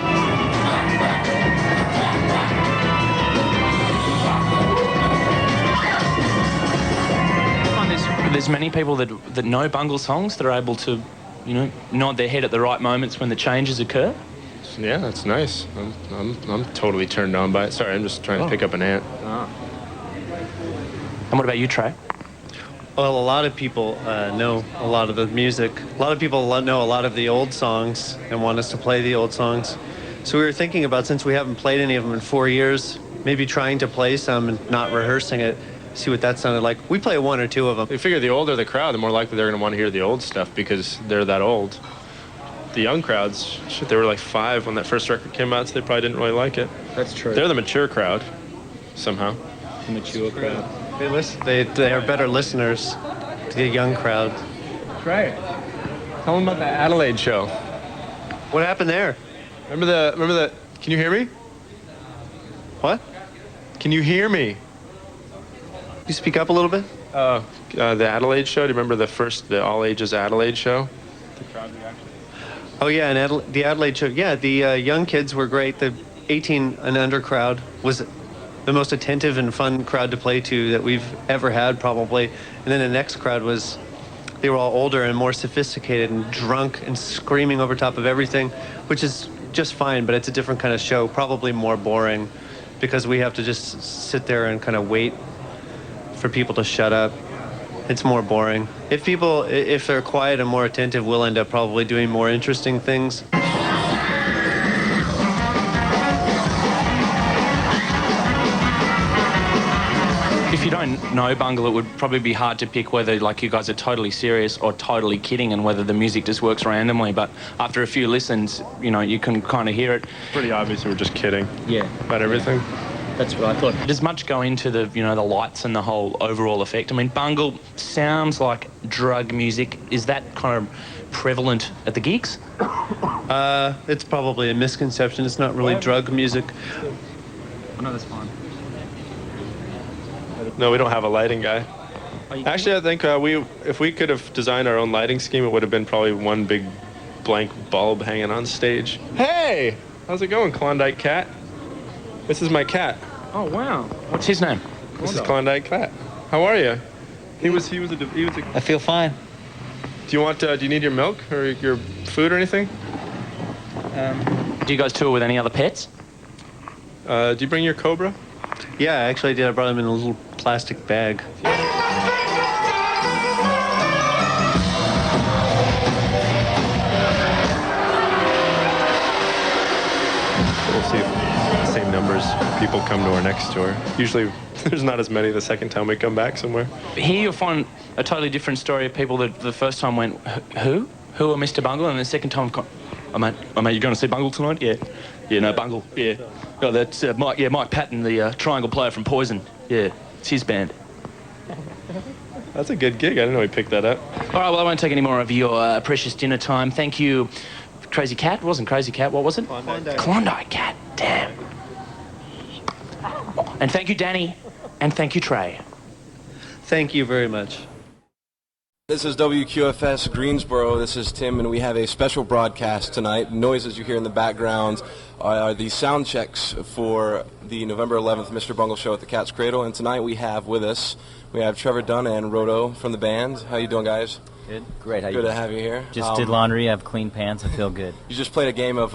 There's many people that know Bungle songs that are able to, you know, nod their head at the right moments when the changes occur. Yeah, that's nice. I'm totally turned on by it. Sorry, I'm just trying to pick up an ant. And what about you, Trey? Well, a lot of people know a lot of the music. A lot of people know a lot of the old songs and want us to play the old songs. So we were thinking about, since we haven't played any of them in 4 years, maybe trying to play some and not rehearsing it, see what that sounded like. We play 1 or 2 of them. They figure the older the crowd, the more likely they're going to want to hear the old stuff because they're that old. The young crowds, shit, they were like 5 when that first record came out, so they probably didn't really like it. That's true. They're the mature crowd, somehow. The mature crowd. They are better listeners to the young crowd. Right. Tell them about the Adelaide show. What happened there? Remember the, can you hear me? What? Can you hear me? You speak up a little bit? The Adelaide show. Do you remember the all ages Adelaide show? The crowd reaction. Oh yeah, and the Adelaide show. Yeah, the young kids were great. The 18 and under crowd was the most attentive and fun crowd to play to that we've ever had, probably. And then the next crowd was, they were all older and more sophisticated and drunk and screaming over top of everything, which is just fine, but it's a different kind of show, probably more boring, because we have to just sit there and kind of wait for people to shut up. It's more boring. If they're quiet and more attentive, we'll end up probably doing more interesting things. If you don't know Bungle, it would probably be hard to pick whether like you guys are totally serious or totally kidding, and whether the music just works randomly. But after a few listens, you know, you can kind of hear it. Pretty obvious we're just kidding. Yeah. About everything. That's what I thought. Does much go into the, you know, the lights and the whole overall effect? I mean, Bungle sounds like drug music. Is that kind of prevalent at the gigs? It's probably a misconception. It's not really drug music. No, that's fine. No, we don't have a lighting guy. Actually, I think if we could have designed our own lighting scheme, it would have been probably one big blank bulb hanging on stage. Hey, how's it going, Klondike Cat? This is my cat. Oh wow! What's his name? This is Klondike Cat. How are you? He was a. I feel fine. Do you need your milk or your food or anything? Do you guys tour with any other pets? Do you bring your cobra? Yeah, actually I did. I brought him in a little plastic bag. We'll see if the same numbers of people come to our next tour. Usually there's not as many the second time we come back somewhere. Here you'll find a totally different story of people that the first time went, who? Who are Mr. Bungle? And the second time gone, oh mate, you going to see Bungle tonight? Yeah. Yeah, no, Bungle, yeah. Oh, that's Mike Patton, the triangle player from Poison. Yeah, it's his band. That's a good gig. I didn't know he picked that up. All right, well, I won't take any more of your precious dinner time. Thank you, Crazy Cat. It wasn't Crazy Cat. What was it? Klondike Cat. Damn. And thank you, Danny. And thank you, Trey. Thank you very much. This is WQFS Greensboro. This is Tim, and we have a special broadcast tonight. Noises you hear in the background are the sound checks for the November 11th Mr. Bungle show at the Cat's Cradle. And tonight we have Trevor Dunn and Roto from the band. How you doing, guys? Good. Great. How you Good doing? to have you here. Just did laundry. I have clean pants. I feel good. You just played a game of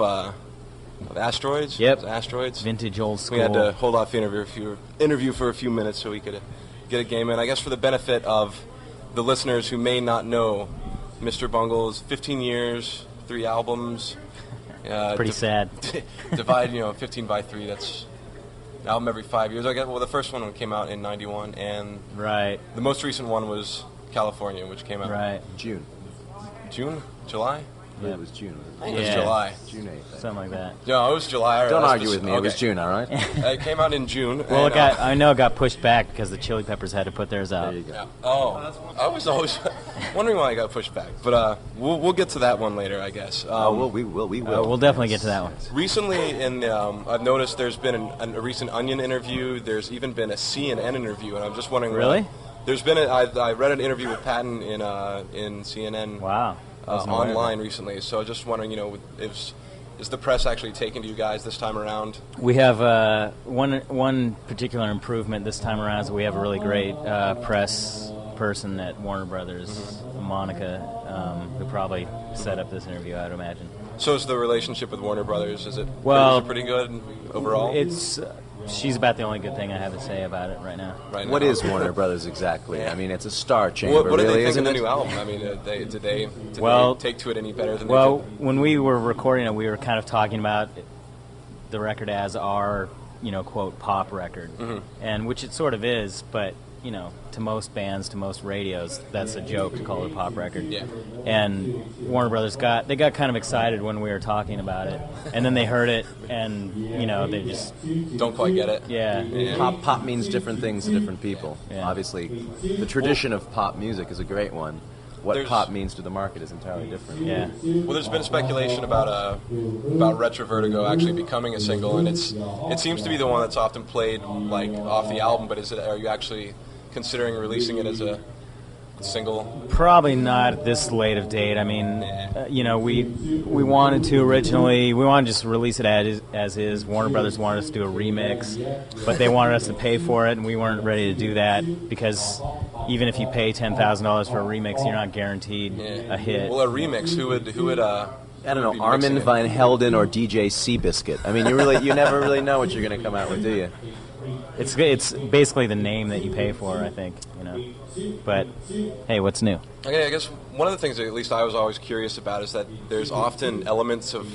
Asteroids? Yep. Asteroids? Vintage old school. We had to hold off the interview for a few minutes so we could get a game in. I guess for the benefit of the listeners who may not know, Mr. Bungle's 15 years, 3 albums. Pretty sad. Divide, 15 by 3, that's an album every 5 years. I guess, well, the first one came out in 91, and right. The most recent one was California, which came out in June? July? Yeah. It was June. It was July. June 8th. Something like that. No, it was July. Don't argue with me. Okay. It was June, all right? It came out in June. Well, I know it got pushed back because the Chili Peppers had to put theirs out. There you go. Yeah. Oh, I was always wondering why it got pushed back. But we'll get to that one later, I guess. We will. We'll definitely get to that one. Recently, I've noticed there's been a recent Onion interview. There's even been a CNN interview, and I'm just wondering. Really? There's been I read an interview with Patton in CNN. Wow. Online recently, so just wondering, is the press actually taking to you guys this time around? We have one particular improvement this time around is we have a really great press person at Warner Brothers, Monica, who probably set up this interview, I would imagine. So is the relationship with Warner Brothers, is it pretty good overall? She's about the only good thing I have to say about it right now. What is Warner Brothers exactly? Yeah. I mean, it's a star chamber. What do really, they think of the new album? I mean, did they take to it any better than they did? When we were recording it, we were kind of talking about the record as our, quote, pop record, and which it sort of is, but to most bands, to most radios, that's a joke to call it a pop record. Yeah. And Warner Brothers got kind of excited when we were talking about it, and then they heard it, and they just don't quite get it. Yeah. Pop means different things to different people. Yeah. Obviously, the tradition of pop music is a great one. what pop means to the market is entirely different. Yeah. Well, there's been speculation about Retro Vertigo actually becoming a single, and it seems to be the one that's often played like off the album. But are you actually considering releasing it as a single? Probably not at this late of date. I mean, we wanted to originally. We wanted to just release it as is. Warner Brothers wanted us to do a remix, but they wanted us to pay for it, and we weren't ready to do that because even if you pay $10,000 for a remix, you're not guaranteed a hit. Well, a remix, who would I don't know, Armin van Helden or DJ Seabiscuit. I mean, you never really know what you're going to come out with, do you? It's basically the name that you pay for, I think, But hey, what's new? Okay, I guess one of the things that at least I was always curious about is that there's often elements of,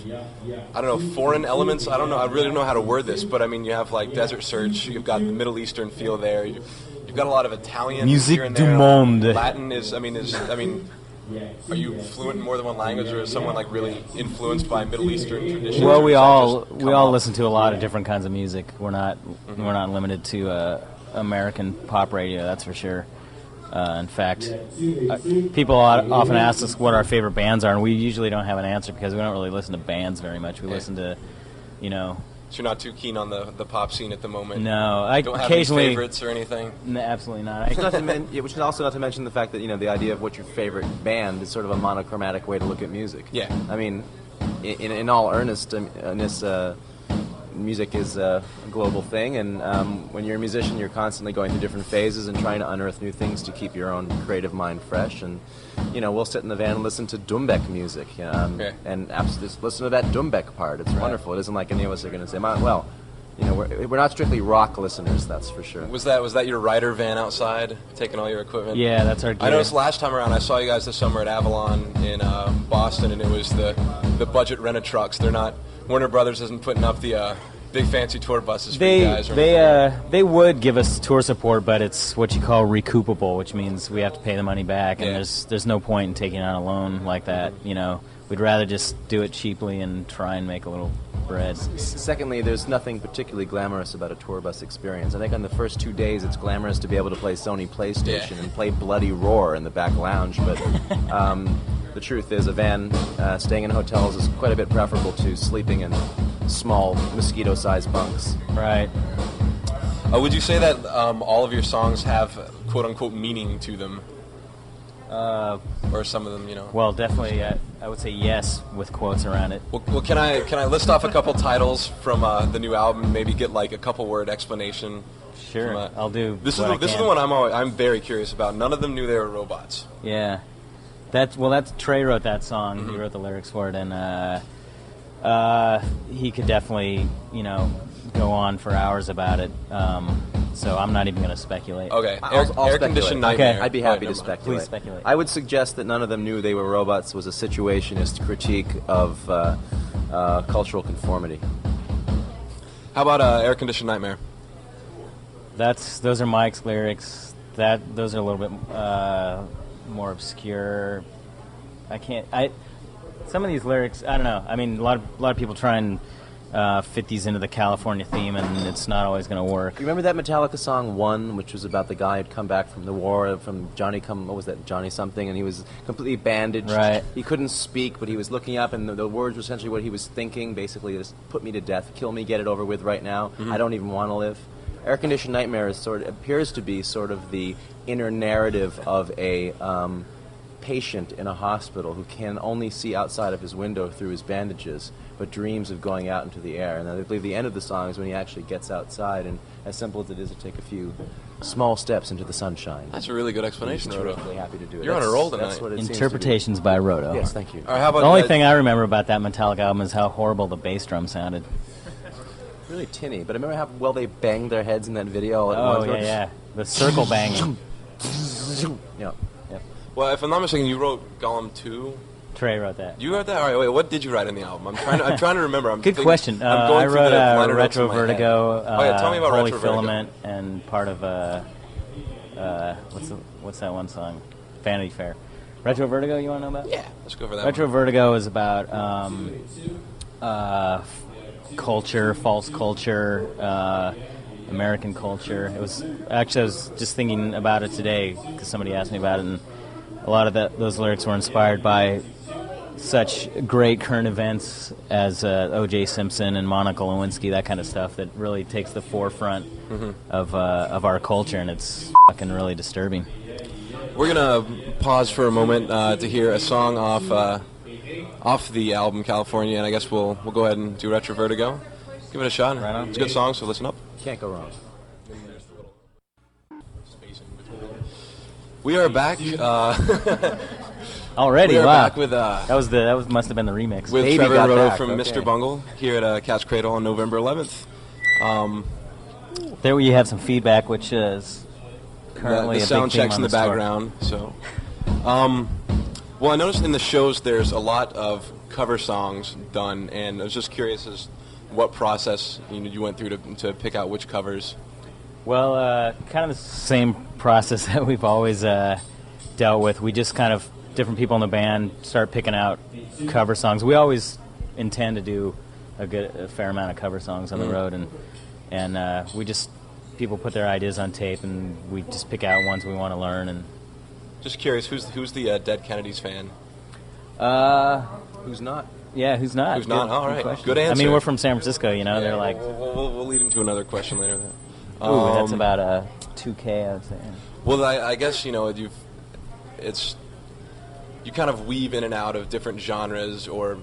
I don't know, foreign elements. I don't know. I really don't know how to word this, but I mean, you have like Desert Search. You've got the Middle Eastern feel there. You've got a lot of Italian Musique here and du there. monde. Latin is. Are you fluent in more than one language, or is someone like really influenced by Middle Eastern traditions? Well, we all listen to a lot of different kinds of music. We're not limited to American pop radio, that's for sure. In fact, people often ask us what our favorite bands are, and we usually don't have an answer because we don't really listen to bands very much. We listen to, So you're not too keen on the pop scene at the moment? No, I don't have occasionally any favorites or anything? No, absolutely not. Which is also not to mention the fact that the idea of what your favorite band is sort of a monochromatic way to look at music. Yeah. I mean, in all earnestness, music is a global thing, and when you're a musician, you're constantly going through different phases and trying to unearth new things to keep your own creative mind fresh. And we'll sit in the van and listen to Dumbeck music, and just listen to that Dumbeck part. It's wonderful. It isn't like any of us are going to say, well, we're not strictly rock listeners, that's for sure. Was that your rider van outside, taking all your equipment? Yeah, that's our gear. I noticed last time around, I saw you guys this summer at Avalon in Boston, and it was the budget rented trucks. They're not, Warner Brothers isn't putting up the big fancy tour buses for you guys. They would give us tour support, but it's what you call recoupable, which means we have to pay the money back, and there's no point in taking out a loan like that. We'd rather just do it cheaply and try and make a little bread. Secondly, there's nothing particularly glamorous about a tour bus experience. I think on the first 2 days it's glamorous to be able to play Sony PlayStation and play Bloody Roar in the back lounge, but the truth is a van staying in hotels is quite a bit preferable to sleeping in small mosquito-sized bunks. Right. Would you say that all of your songs have quote-unquote meaning to them? Or some of them, Well, definitely, I would say yes with quotes around it. Well, can I list off a couple titles from the new album? Maybe get like a couple word explanation. Sure, I'll do. This is the one I'm very curious about. None of them knew they were robots. Yeah, that's Trey wrote that song. Mm-hmm. He wrote the lyrics for it, and he could definitely go on for hours about it. So I'm not even going to speculate. Okay. I'll Air-conditioned nightmare. Okay. I'd be happy to speculate. Please speculate. I would suggest that none of them knew they were robots was a situationist critique of cultural conformity. How about Air-conditioned nightmare? Those are Mike's lyrics. Those are a little bit more obscure. Some of these lyrics, I don't know. I mean, a lot of people try and fit these into the California theme, and it's not always going to work. You remember that Metallica song "One," which was about the guy who'd come back from the war, from Johnny something, and he was completely bandaged. Right. He couldn't speak, but he was looking up, and the words were essentially what he was thinking. Basically, just put me to death, kill me, get it over with right now. Mm-hmm. I don't even want to live. Air-conditioned nightmare appears to be sort of the inner narrative of a patient in a hospital who can only see outside of his window through his bandages, but dreams of going out into the air. And I believe the end of the song is when he actually gets outside, and as simple as it is to take a few small steps into the sunshine. That's a really good explanation, Roto. I'm really happy to do it. You're on a roll tonight. That's what it Interpretations by Roto. Yes, thank you. All right, how about the only thing I remember about that Metallica album is how horrible the bass drum sounded. Really tinny, but I remember how well they banged their heads in that video all at once. Oh, yeah. The circle banging. Yeah. Well, if I'm not mistaken, you wrote Gollum 2. Trey wrote that. You wrote that? All right, wait, what did you write in the album? I'm trying to remember. Good question. I wrote Retro Vertigo, tell me about Holy Retro Filament, and part of what's that one song? Vanity Fair. Retro Vertigo, you want to know about? Yeah, let's go for that. Retro Vertigo is about culture, false culture, American culture. I was just thinking about it today because somebody asked me about it, and a lot of those lyrics were inspired by such great current events as O.J. Simpson and Monica Lewinsky, that kind of stuff that really takes the forefront of our culture, and it's fucking really disturbing. We're gonna pause for a moment to hear a song off the album California, and I guess we'll go ahead and do Retro Vertigo. Give it a shot. Right on. It's a good song, so listen up. Can't go wrong. We are back. Already, we are wow. back with that must have been the remix. With Baby Trevor got Roto back. from Okay. Mr. Bungle here at Cat's Cradle on November 11th. There you have some feedback, which is currently the a sound big theme checks on in the tour. background. So, well, I noticed in the shows there's a lot of cover songs done, and I was just curious as what process you went through to pick out which covers. Well, kind of the same process that we've always dealt with. We just kind of, different people in the band start picking out cover songs. We always intend to do a fair amount of cover songs on the road, and we just, people put their ideas on tape, and we just pick out ones we want to learn. And just curious, who's the Dead Kennedys fan? Who's not? Yeah, who's not? Who's not? All right, question. good answer. I mean, we're from San Francisco, you know. Yeah, they're like, we'll lead into another question later. Ooh, that's about a 2K, I would say. Well, I guess you kind of weave in and out of different genres, or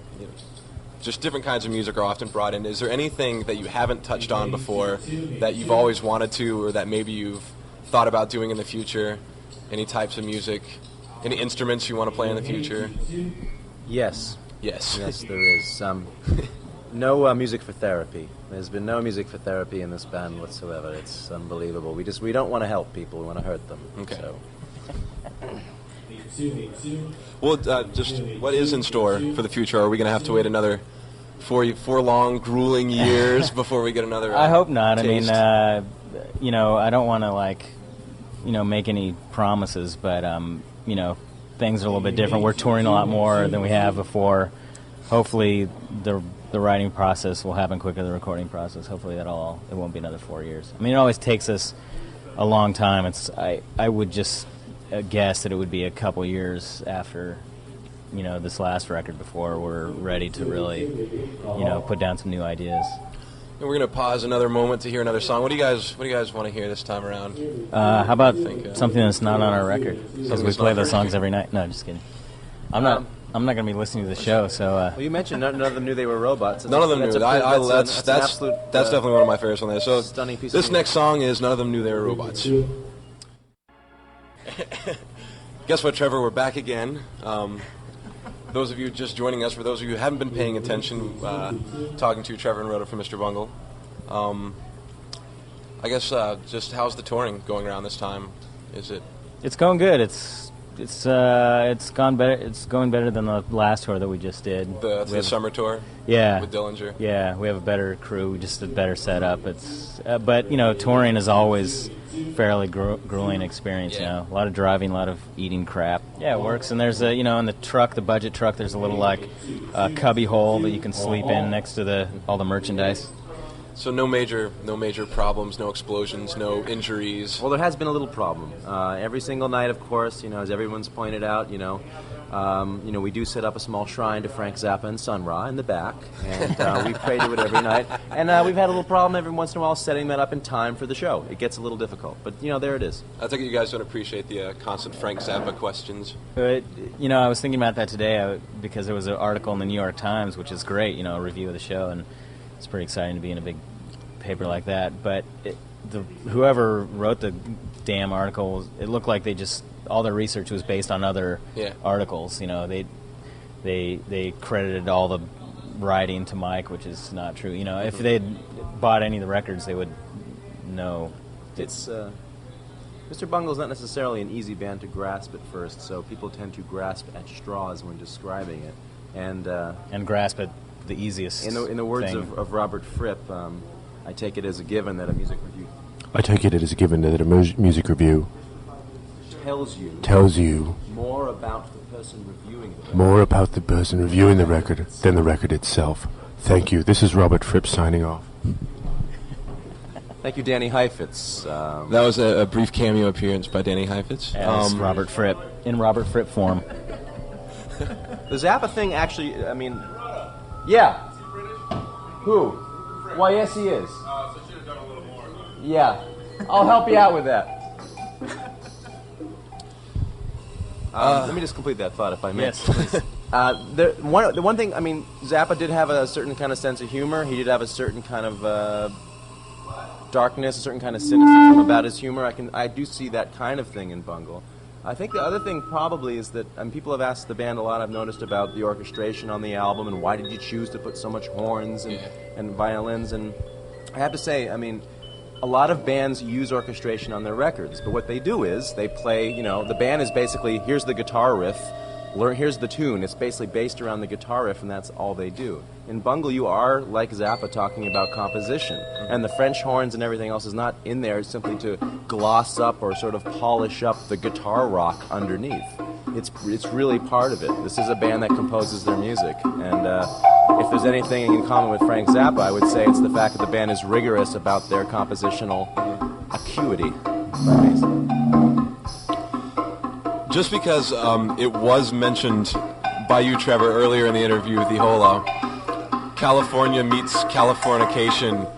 just different kinds of music are often brought in. Is there anything that you haven't touched on before that you've always wanted to, or that maybe you've thought about doing in the future? Any types of music, any instruments you want to play in the future? Yes. Yes. Yes, there is. No music for therapy. There's been no music for therapy in this band whatsoever. It's unbelievable. We don't want to help people. We want to hurt them. Okay. So. Well, just what is in store for the future? Are we going to have to wait another 4 long, grueling years before we get another? I hope not. Taste? I mean, I don't want to make any promises, but things are a little bit different. We're touring a lot more than we have before. Hopefully, the writing process will happen quicker than the recording process. Hopefully, it won't be another 4 years. I mean, it always takes us a long time. I would just guess that it would be a couple years after this last record before we're ready to really put down some new ideas. And we're going to pause another moment to hear another song. What do you guys want to hear this time around? How about something that's not on our record? Because we play those songs every night. No, just kidding. I'm not going to be listening to the show, so. Well, you mentioned none of them knew they were robots. None of them knew. That's definitely one of my favorites on there. So stunning piece this of next song is "None of Them Knew They Were Robots." Guess what, Trevor? We're back again. Those of you just joining us, for those of you who haven't been paying attention, talking to Trevor and Roto from Mr. Bungle. I guess just how's the touring going around this time? Is it? It's going good. It's gone better. It's going better than the last tour that we just did. The summer tour. Yeah. With Dillinger. Yeah, we have a better crew, just a better setup. It's but touring is always fairly grueling experience. Yeah. A lot of driving, a lot of eating crap. Yeah, it works. And there's in the truck, the budget truck, there's a little cubby hole that you can sleep in next to all the merchandise. So no major problems, no explosions, no injuries. Well, there has been a little problem. Every single night, of course, as everyone's pointed out, we do set up a small shrine to Frank Zappa and Sun Ra in the back, and we pray to it every night. And we've had a little problem every once in a while setting that up in time for the show. It gets a little difficult, but there it is. I think you guys don't appreciate the constant Frank Zappa questions. But I was thinking about that today because there was an article in the New York Times, which is great, a review of the show, and it's pretty exciting to be in a big paper like that. But whoever wrote the damn article, it looked like all their research was based on other articles. They credited all the writing to Mike, which is not true. If they'd bought any of the records, they would know. It's Mr. Bungle's not necessarily an easy band to grasp at first, so people tend to grasp at straws when describing it, and grasp at the easiest. In the words of Robert Fripp, I take it as a given that a music review. I take it as a given that a music review tells you more about the person reviewing the record than the record itself. Thank you. This is Robert Fripp signing off. Thank you, Danny Heifetz. That was a brief cameo appearance by Danny Heifetz. As Robert Fripp, in Robert Fripp form. The Zappa thing actually, I mean... Yeah. Who? Why, yes, he is. So should have done a little more. Yeah. I'll help you out with that. Let me just complete that thought, if I may. Yes, please. The one thing, I mean, Zappa did have a certain kind of sense of humor. He did have a certain kind of darkness, a certain kind of cynicism about his humor. I do see that kind of thing in Bungle. I think the other thing probably is that people have asked the band a lot, I've noticed, about the orchestration on the album and why did you choose to put so much horns and violins. And I have to say, I mean, a lot of bands use orchestration on their records, but what they do is they play, you know, the band is basically, here's the guitar riff, here's the tune. It's basically based around the guitar riff, and that's all they do. In Bungle, you are, like Zappa, talking about composition, and the French horns and everything else is not in there simply to gloss up or sort of polish up the guitar rock underneath. It's really part of it. This is a band that composes their music, and if there's anything in common with Frank Zappa, I would say it's the fact that the band is rigorous about their compositional acuity. Just because it was mentioned by you, Trevor, earlier in the interview, the whole California meets Californication.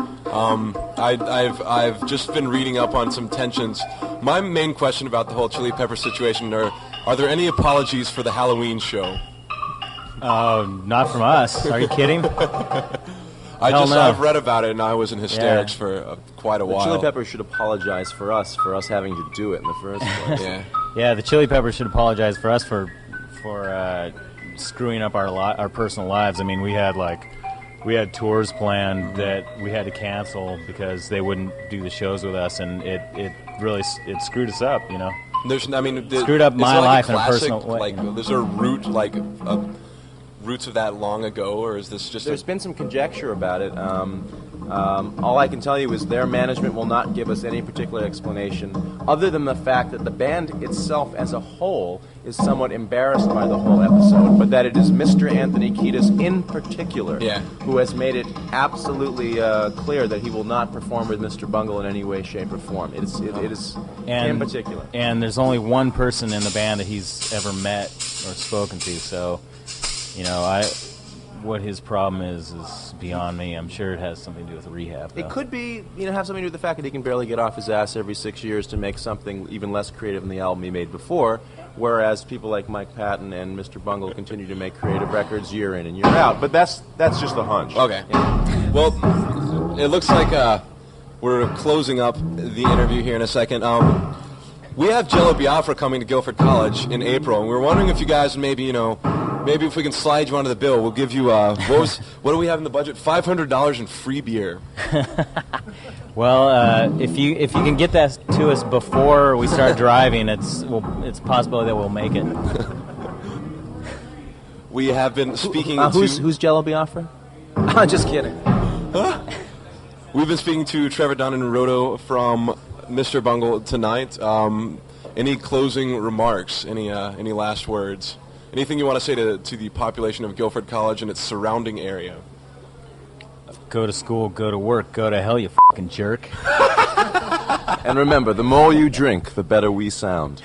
I've just been reading up on some tensions. My main question about the whole Chili Pepper situation are there any apologies for the Halloween show? Not from us. Are you kidding? I've read about it, and I was in hysterics for quite a while. The Chili Peppers should apologize for us having to do it in the first place. Yeah, the Chili Peppers should apologize for us for screwing up our personal lives. I mean, we had tours planned that we had to cancel because they wouldn't do the shows with us, and it really screwed us up, you know. Screwed up my life in a classic, personal way. Is there a root, roots of that long ago, or is this just... There's been some conjecture about it. All I can tell you is their management will not give us any particular explanation other than the fact that the band itself as a whole is somewhat embarrassed by the whole episode, but that it is Mr. Anthony Kiedis in particular who has made it absolutely clear that he will not perform with Mr. Bungle in any way, shape, or form. It is in particular. And there's only one person in the band that he's ever met or spoken to, so, you know, what his problem is beyond me. I'm sure it has something to do with rehab, though. It could be, have something to do with the fact that he can barely get off his ass every 6 years to make something even less creative than the album he made before, whereas people like Mike Patton and Mr. Bungle continue to make creative records year in and year out. But that's just a hunch. Okay. Yeah. Well, it looks like we're closing up the interview here in a second. We have Jello Biafra coming to Guilford College in April, and we were wondering if you guys maybe if we can slide you onto the bill, we'll give you, what do we have in the budget? $500 in free beer. Well, if you can get that to us before we start driving, it's a possibility that we'll make it. We have been speaking Who's Jello Biafra? Just kidding. We've been speaking to Trevor Dunn and Roto from Mr. Bungle tonight. Any closing remarks? Any last words? Anything you want to say to the population of Guilford College and its surrounding area? Go to school, go to work, go to hell, you fucking jerk. And remember, the more you drink, the better we sound.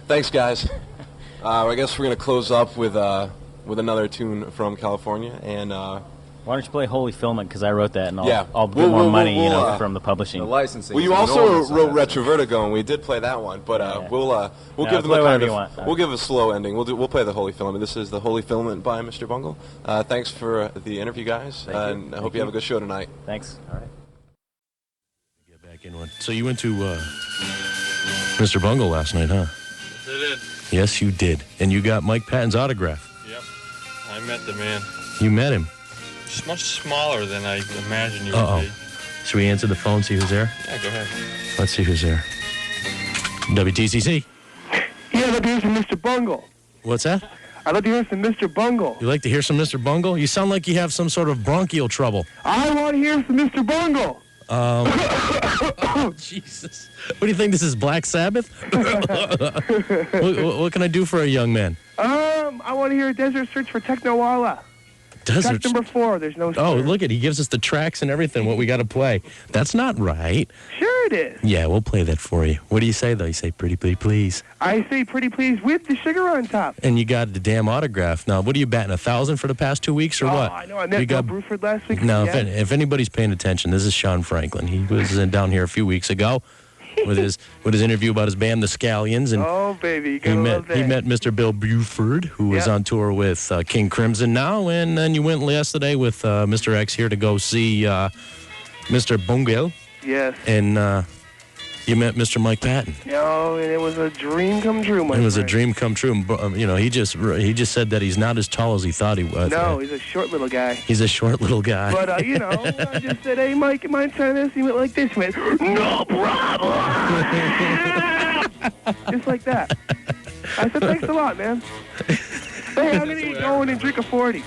Thanks, guys. I guess we're going to close up with another tune from California, and why don't you play Holy Filament, because I wrote that, and I'll get more money from the publishing. The licensing. Well, you also wrote Retrovertigo, and we did play that one, but we'll give them we'll give a slow ending. We'll play the Holy Filament. This is the Holy Filament by Mr. Bungle. Thanks for the interview, guys, and I hope you have a good show tonight. Thanks. All right. Get back in one. So you went to Mr. Bungle last night, huh? Yes, I did. Yes, you did, and you got Mike Patton's autograph. Yep, I met the man. You met him. Just much smaller than I imagined you would be. Should we answer the phone, see who's there? Yeah, go ahead. Let's see who's there. WTCC. Yeah, I'd like to hear some Mr. Bungle. What's that? I'd like to hear some Mr. Bungle. You like to hear some Mr. Bungle? You sound like you have some sort of bronchial trouble. I want to hear some Mr. Bungle. Oh, Jesus. What do you think, this is Black Sabbath? what can I do for a young man? I want to hear Desert Search for Technowala. Track number 4, there's no Oh, stutter. look he gives us the tracks and everything, what we got to play. That's not right. Sure it is. Yeah, we'll play that for you. What do you say, though? You say, pretty please. I say pretty please with the sugar on top. And you got the damn autograph. Now, what are you batting, 1,000 for the past 2 weeks, or what? I know. I met Bill Bruford last week. Now, Yeah. if anybody's paying attention, this is Sean Franklin. He was down here a few weeks ago with his interview about his band, the Scallions, and oh baby, you gotta love that. he met Mr. Bill Buford, who is on tour with King Crimson now, and then you went yesterday with Mr. X here to go see Mr. Bungle. Yes. And you met Mr. Mike Patton. Oh, and it was a dream come true, my It was a friend. dream come true. You know, he just said that he's not as tall as he thought he was. No, he's a short little guy. He's a short little guy. But, you know, I just said, hey, Mike, you mind trying this? He went like this, man. No problem! Just like that. I said, thanks a lot, man. Hey, I'm going to get going and drink a 40.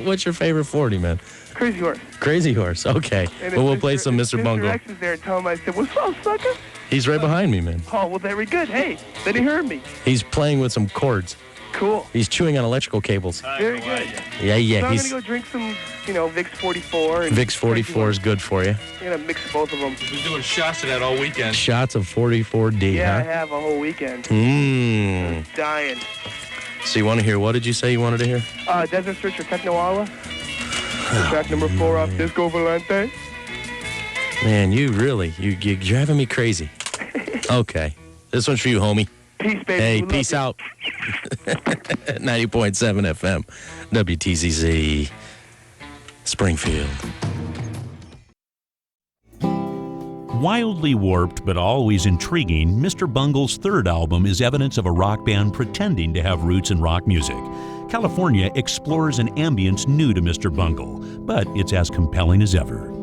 What's your favorite 40, man? Crazy Horse. Crazy Horse, okay. And Well, we'll if play some Mr. Bungle. Mr. X is there, tell him I said, what's up, sucker? He's right behind me, man. Oh, well, very good. Hey, then he heard me. He's playing with some chords. Cool. He's chewing on electrical cables. Very good. Yeah. So I'm going He's to go drink some, Vicks 44. And Vicks 44 is good for you. I'm going to mix both of them. We're doing shots of that all weekend. Shots of 44D, Yeah, I huh? have a whole weekend. Mmm. Dying. So you want to hear, what did you say you wanted to hear? Desert Search for Technoala. Track number 4 off Disco Volante. Man, you're driving me crazy. Okay. This one's for you, homie. Peace, baby. Hey, We love peace you. out. 90.7 FM, WTCC, Springfield. Wildly warped but always intriguing, Mr. Bungle's third album is evidence of a rock band pretending to have roots in rock music. California explores an ambience new to Mr. Bungle, but it's as compelling as ever.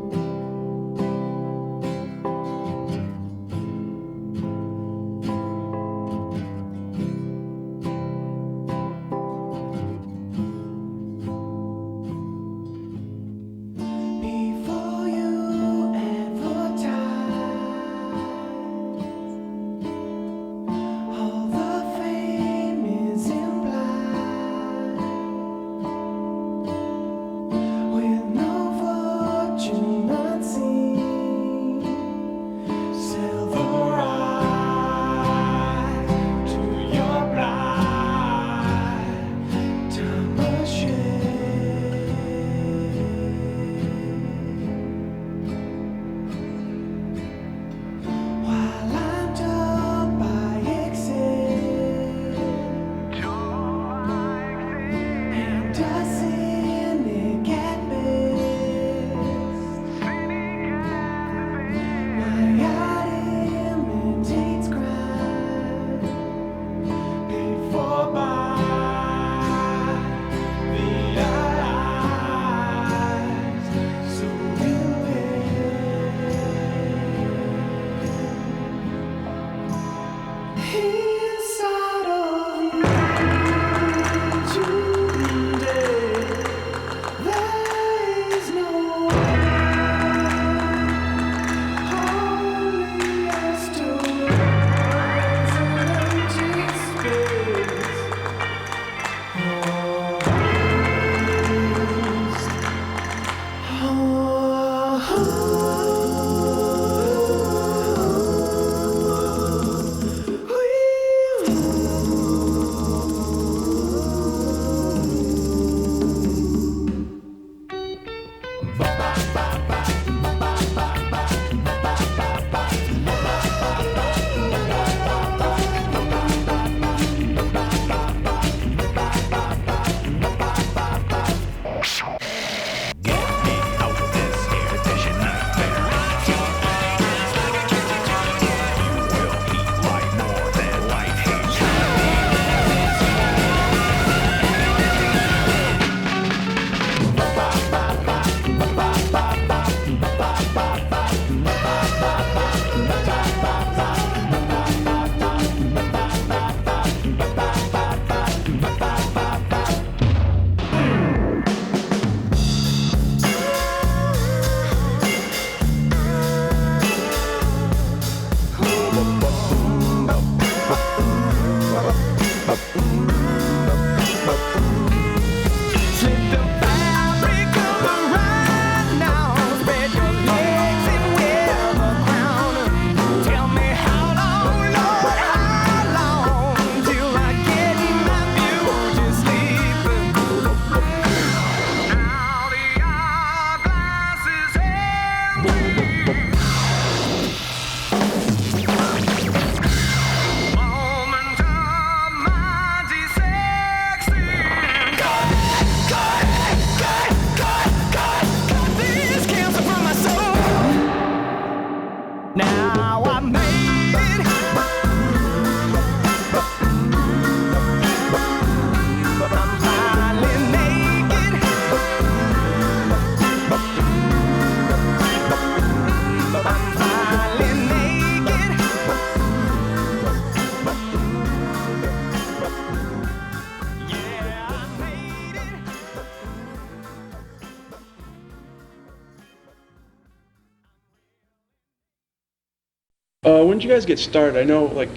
when did you guys get started? I know, like,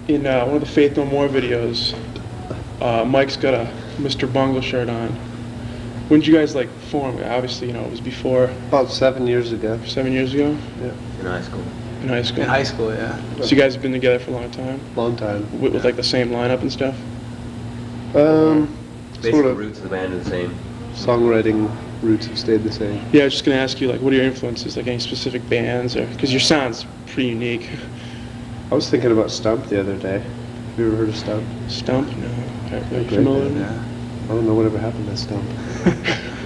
in one of the Faith No More videos, Mike's got a Mr. Bungle shirt on. When did you guys, like, form? Obviously, you know, it was before. About 7 years ago. 7 years ago? Yeah. In high school. In high school? In high school, yeah. So you guys have been together for a long time? Long time. With like, the same lineup and stuff? Basically, Sort of. roots of the band are the same. Songwriting roots have stayed the same. Yeah, I was just going to ask you, like, what are your influences? Like, any specific bands? Or because your sound's pretty unique. I was thinking about Stump the other day. Have you ever heard of Stump? Stump? No. Are you Great familiar? band, yeah. I don't know whatever happened to Stump.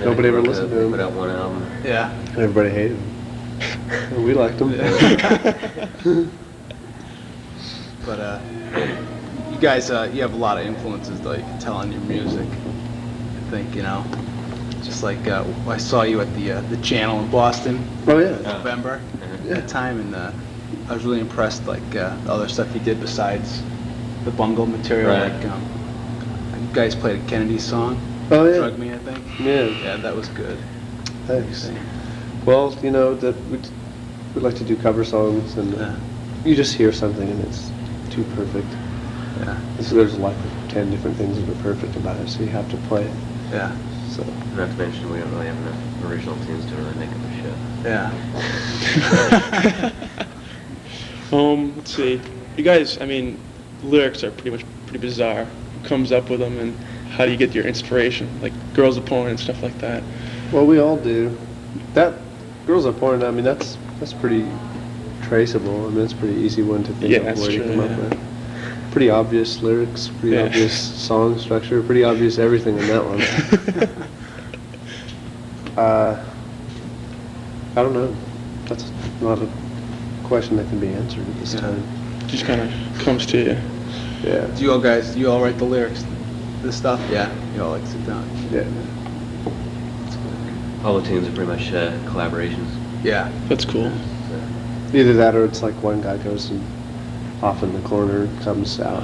Nobody ever listened to him. Put out one album. Yeah. Everybody hated him. We liked him. But you guys, you have a lot of influences that you can tell on your music. I think, you know, just like I saw you at the Channel in Boston. Oh yeah. In November. That time, and I was really impressed, like the other stuff you did besides the Bungle material. Right. Like you guys played a Kennedy song. Oh yeah. Drug Me, I think. Yeah. Yeah, that was good. Thanks. Well, you know that we like to do cover songs, and you just hear something and it's too perfect. Yeah. And so there's like 10 different things that are perfect about it, so you have to play it. Yeah. So. Not to mention, we don't really have enough original tunes to really make up a show. Yeah. Let's see. You guys, I mean, lyrics are pretty bizarre. Who comes up with them, and how do you get your inspiration? Like Girls of Porn and stuff like that. Well, we all do. That Girls of Porn, I mean, that's pretty traceable. I mean, it's a pretty easy one to think of where you come up with. Pretty obvious lyrics, pretty obvious song structure, pretty obvious everything in that one. I don't know. That's not a question that can be answered at this time. Just kind of comes to you. Yeah. Do you all write the lyrics, this stuff? Yeah. You all like sit down? Yeah. All the tunes are pretty much collaborations. Yeah. That's cool. Either that or it's like one guy goes and off in the corner, comes out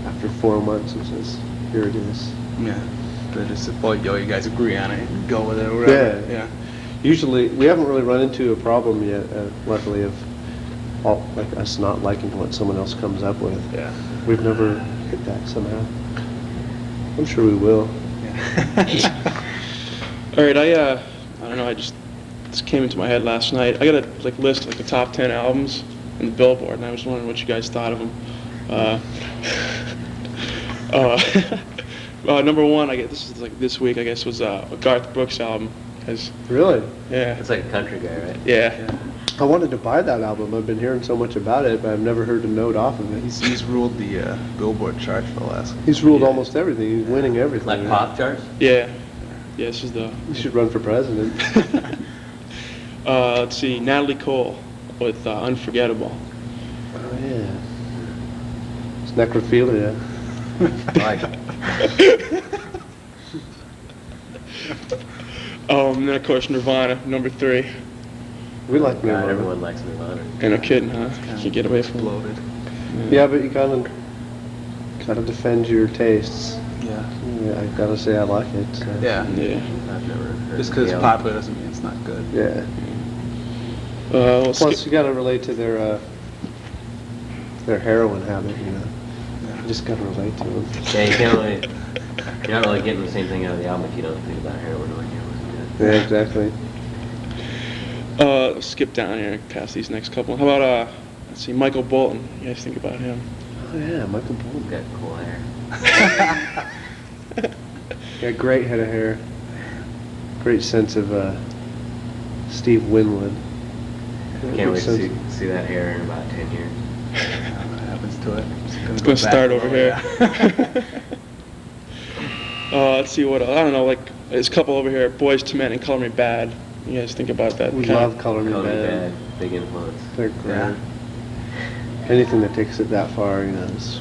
after 4 months and says, here it is. Yeah. They just say, well, you guys agree on it and go with it or whatever. Yeah. Yeah. Usually, we haven't really run into a problem yet, luckily, of like us not liking what someone else comes up with. Yeah. We've never hit that somehow. I'm sure we will. Yeah. All right, I don't know. This came into my head last night. I got a list like the top 10 albums in the Billboard, and I was wondering what you guys thought of them. Number one, this week, I guess, was a Garth Brooks album. Really? Yeah. It's like a country guy, right? Yeah. I wanted to buy that album. I've been hearing so much about it, but I've never heard a note off of it. He's ruled the Billboard chart for the last. He's ruled almost everything. He's winning everything. Like pop charts? Yeah. Yeah, this is the... You should run for president. Let's see, Natalie Cole with Unforgettable. Oh, yeah. It's necrophilia. And then, of course, Nirvana, number 3. We like Nirvana. Everyone likes Nirvana. Ain't no kidding, huh? Can't get away from Bloated. Yeah, but you gotta defend your tastes. Yeah. Yeah, I gotta say I like it. So. Yeah. Yeah. I've never heard Just because it's popular doesn't mean it's not good. Yeah. Plus, you gotta relate to their heroin habit, you know. Yeah. You just gotta relate to them. Yeah, you're not really getting the same thing out of the album if you don't think about heroin or Yeah, exactly. Let's skip down here past these next couple. How about, let's see, Michael Bolton. What do you guys think about him? Oh, yeah, Michael Bolton. Got cool hair. Got great head of hair. Great sense of Steve Winwood. Can't wait to see that hair in about 10 years. What happens to it? It's going to start over here. Let's see what, I don't know, like, there's a couple over here, Boys to Men and Color Me Bad. You guys think about that? We love Color Me Color Me Bad. Bad. Big influence. They're great. Anything that takes it that far, you know. Is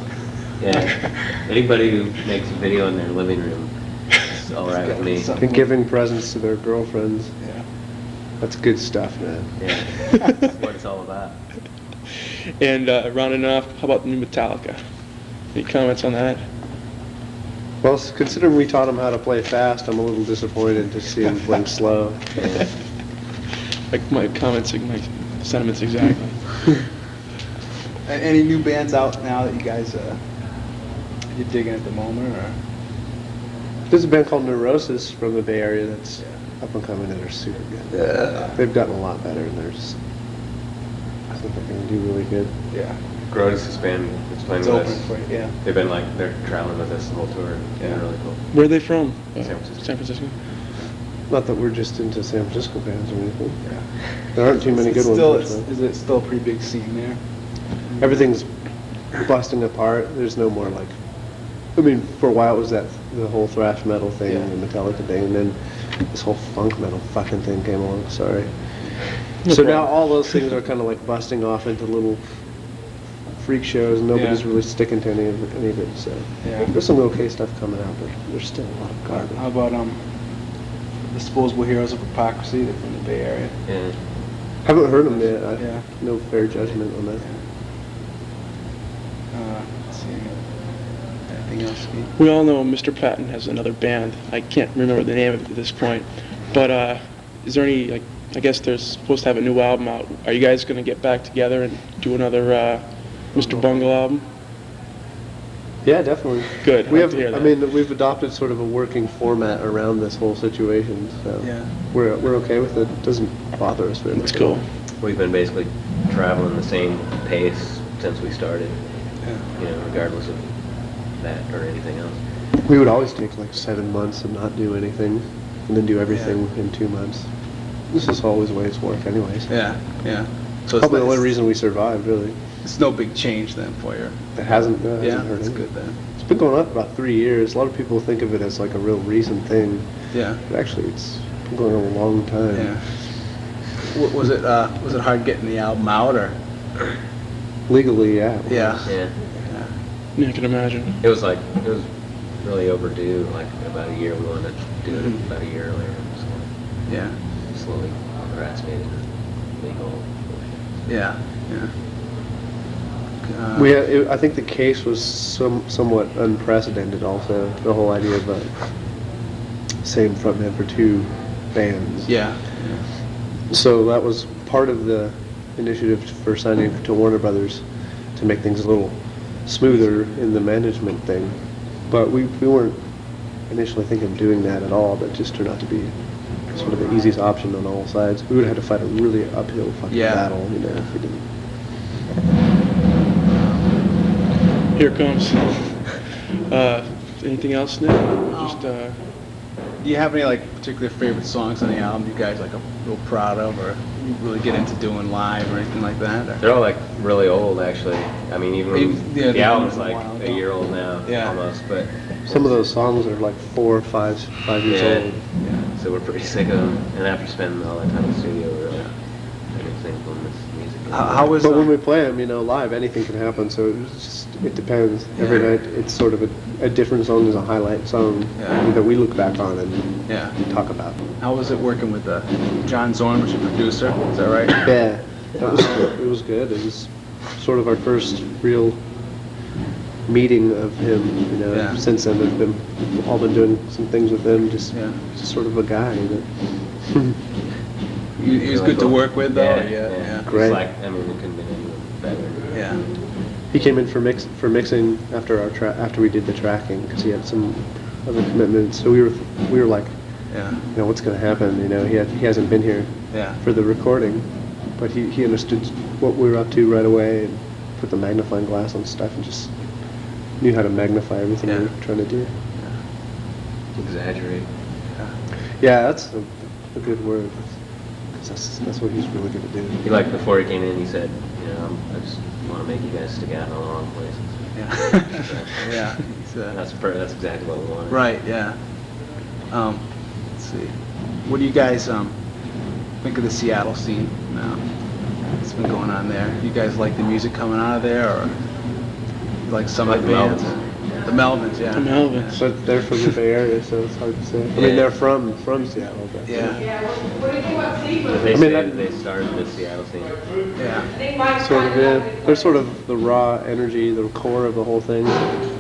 Yeah. Anybody who makes a video in their living room is all right with me. And giving presents to their girlfriends. Yeah. That's good stuff, man. Yeah. That's what it's all about. And rounding off, how about the new Metallica? Any comments on that? Well, considering we taught him how to play fast, I'm a little disappointed to see him playing slow. Like my comments, like my sentiments exactly. Any new bands out now that you guys you're digging at the moment, or? There's a band called Neurosis from the Bay Area that's up and coming, and they're super good. Yeah. They've gotten a lot better, and I think they're going to do really good. Yeah. Grotus has been playing It's with open us. for you, yeah. They've been they're traveling with us the whole tour. Yeah, really cool. Where are they from? San Francisco. San Francisco. Not that we're just into San Francisco bands or anything. Yeah. There aren't too many good Still, ones. is it still a pretty big scene there? Everything's busting apart. There's no more I mean, for a while it was the whole thrash metal thing, the Metallica thing, and then this whole funk metal fucking thing came along. Sorry. So now all those things are kind of busting off into little freak shows, and nobody's really sticking to any of it. So there's some okay stuff coming out, but there's still a lot of garbage. How about Disposable Heroes of Hypocrisy? They're from the Bay Area. Yeah. Haven't heard them yet. No fair judgment on that. Let's see. Anything else, Steve? We all know Mr. Patton has another band. I can't remember the name of it at this point. But is there any, I guess they're supposed to have a new album out. Are you guys going to get back together and do another Mr. Bungle album? Yeah, definitely. Good. We I'd like to hear that. I mean, we've adopted sort of a working format around this whole situation, so we're okay with it. It doesn't bother us very much. That's cool. We've been basically traveling the same pace since we started. You know, regardless of that or anything else. We would always take 7 months and not do anything, and then do everything in 2 months. This is always the way it's worked anyways. Yeah. So it's probably the only reason we survived, really. It's no big change then for you. It hasn't. Hurt that's anything. good then. It's been going on for about 3 years. A lot of people think of it as a real recent thing. Yeah. But actually, it's been going on a long time. Yeah. Was it hard getting the album out, or? Legally, yeah. Yeah. Yeah, I can imagine. It was really overdue. About a year, we wanted to do it about a year earlier. So slowly rats made it legal. Yeah. I think the case was somewhat unprecedented. Also, the whole idea of same frontman for 2 bands. Yeah. So that was part of the initiative for signing to Warner Brothers to make things a little smoother in the management thing. But we weren't initially thinking of doing that at all. That just turned out to be sort of the easiest option on all sides. We would have had to fight a really uphill fucking battle, if we didn't. Here it comes. Anything else, Nick? Do you have any particular favorite songs on the album you guys are real proud of, or you really get into doing live or anything like that? Or? They're all really old, actually. I mean, even the album's a year old now, almost. But some of those songs are 4 or 5 years old. Yeah. So we're pretty sick of them, and after spending all that time in the studio, we're really everything from this music. But when we play them, live, anything can happen. So it depends. Every night, it's sort of a different song is a highlight song that we look back on and talk about. How was it working with John Zorn, was your producer? Is that right? Yeah, it was good. It was sort of our first real meeting of him. Since then we've all been doing some things with him. Just sort of a guy that. He was good to work with, though. Yeah. Great. It couldn't have been any better. Yeah. He came in for mixing after we did the tracking because he had some other commitments. So we were like, what's going to happen? He hasn't been here for the recording, but he understood what we were up to right away and put the magnifying glass on stuff and just knew how to magnify everything we were trying to do. Exaggerate. Yeah, that's a good word. That's what he's really good at doing. Before he came in, he said, I just want to make you guys stick out in all the wrong places. Yeah. That's exactly what we wanted. Right. Yeah. Let's see. What do you guys think of the Seattle scene now? What's been going on there? Do you guys like the music coming out of there, or like some of the bands? The Melvins, yeah. The Melvins. But they're from the Bay Area, so it's hard to say. I mean, they're from Seattle. But What do you think about Seabird? They started the Seattle scene. Sort of, They're sort of the raw energy, the core of the whole thing.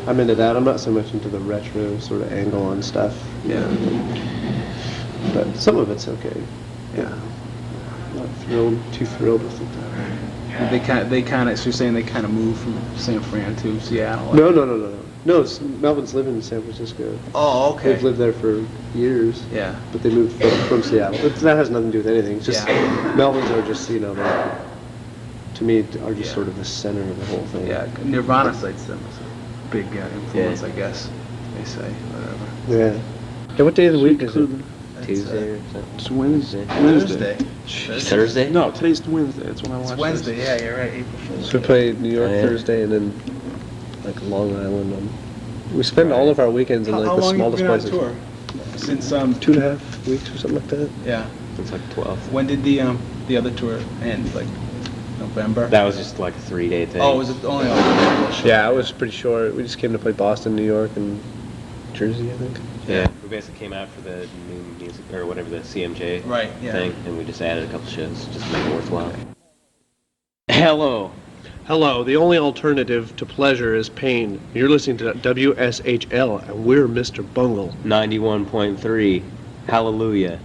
I'm into that. I'm not so much into the retro sort of angle on stuff. Yeah. But some of it's okay. Yeah. Not too thrilled with it. They kind of. So you're saying they kind of moved from San Fran to Seattle? No. No, Melvin's living in San Francisco. Oh, okay. They've lived there for years. Yeah. But they moved from Seattle. But that has nothing to do with anything. It's just Melvins are just, you know, like, to me, are just sort of the center of the whole thing. Yeah, Nirvana cites them as a big influence, I guess. They say, whatever. Yeah. Hey, what day of the week is it? Tuesday or something? It's Wednesday. Thursday? No, today's Wednesday. That's when I watched It's Wednesday, this. yeah, you're right, April 1st. So we play New York Thursday and then like Long Island. We spend all of our weekends in like the smallest places. How long have you been on tour? Since 2.5 weeks or something like that. Yeah. It's like 12. When did the other tour end? Like November? That was just like a 3-day thing. Oh, was it only Yeah, it was pretty short. We just came to play Boston, New York, and Jersey, I think. Yeah, we basically came out for the new music, or whatever, the CMJ thing, and we just added a couple shows just to make it worthwhile. Hello. Hello, the only alternative to pleasure is pain. You're listening to WSHL, and we're Mr. Bungle. 91.3. Hallelujah.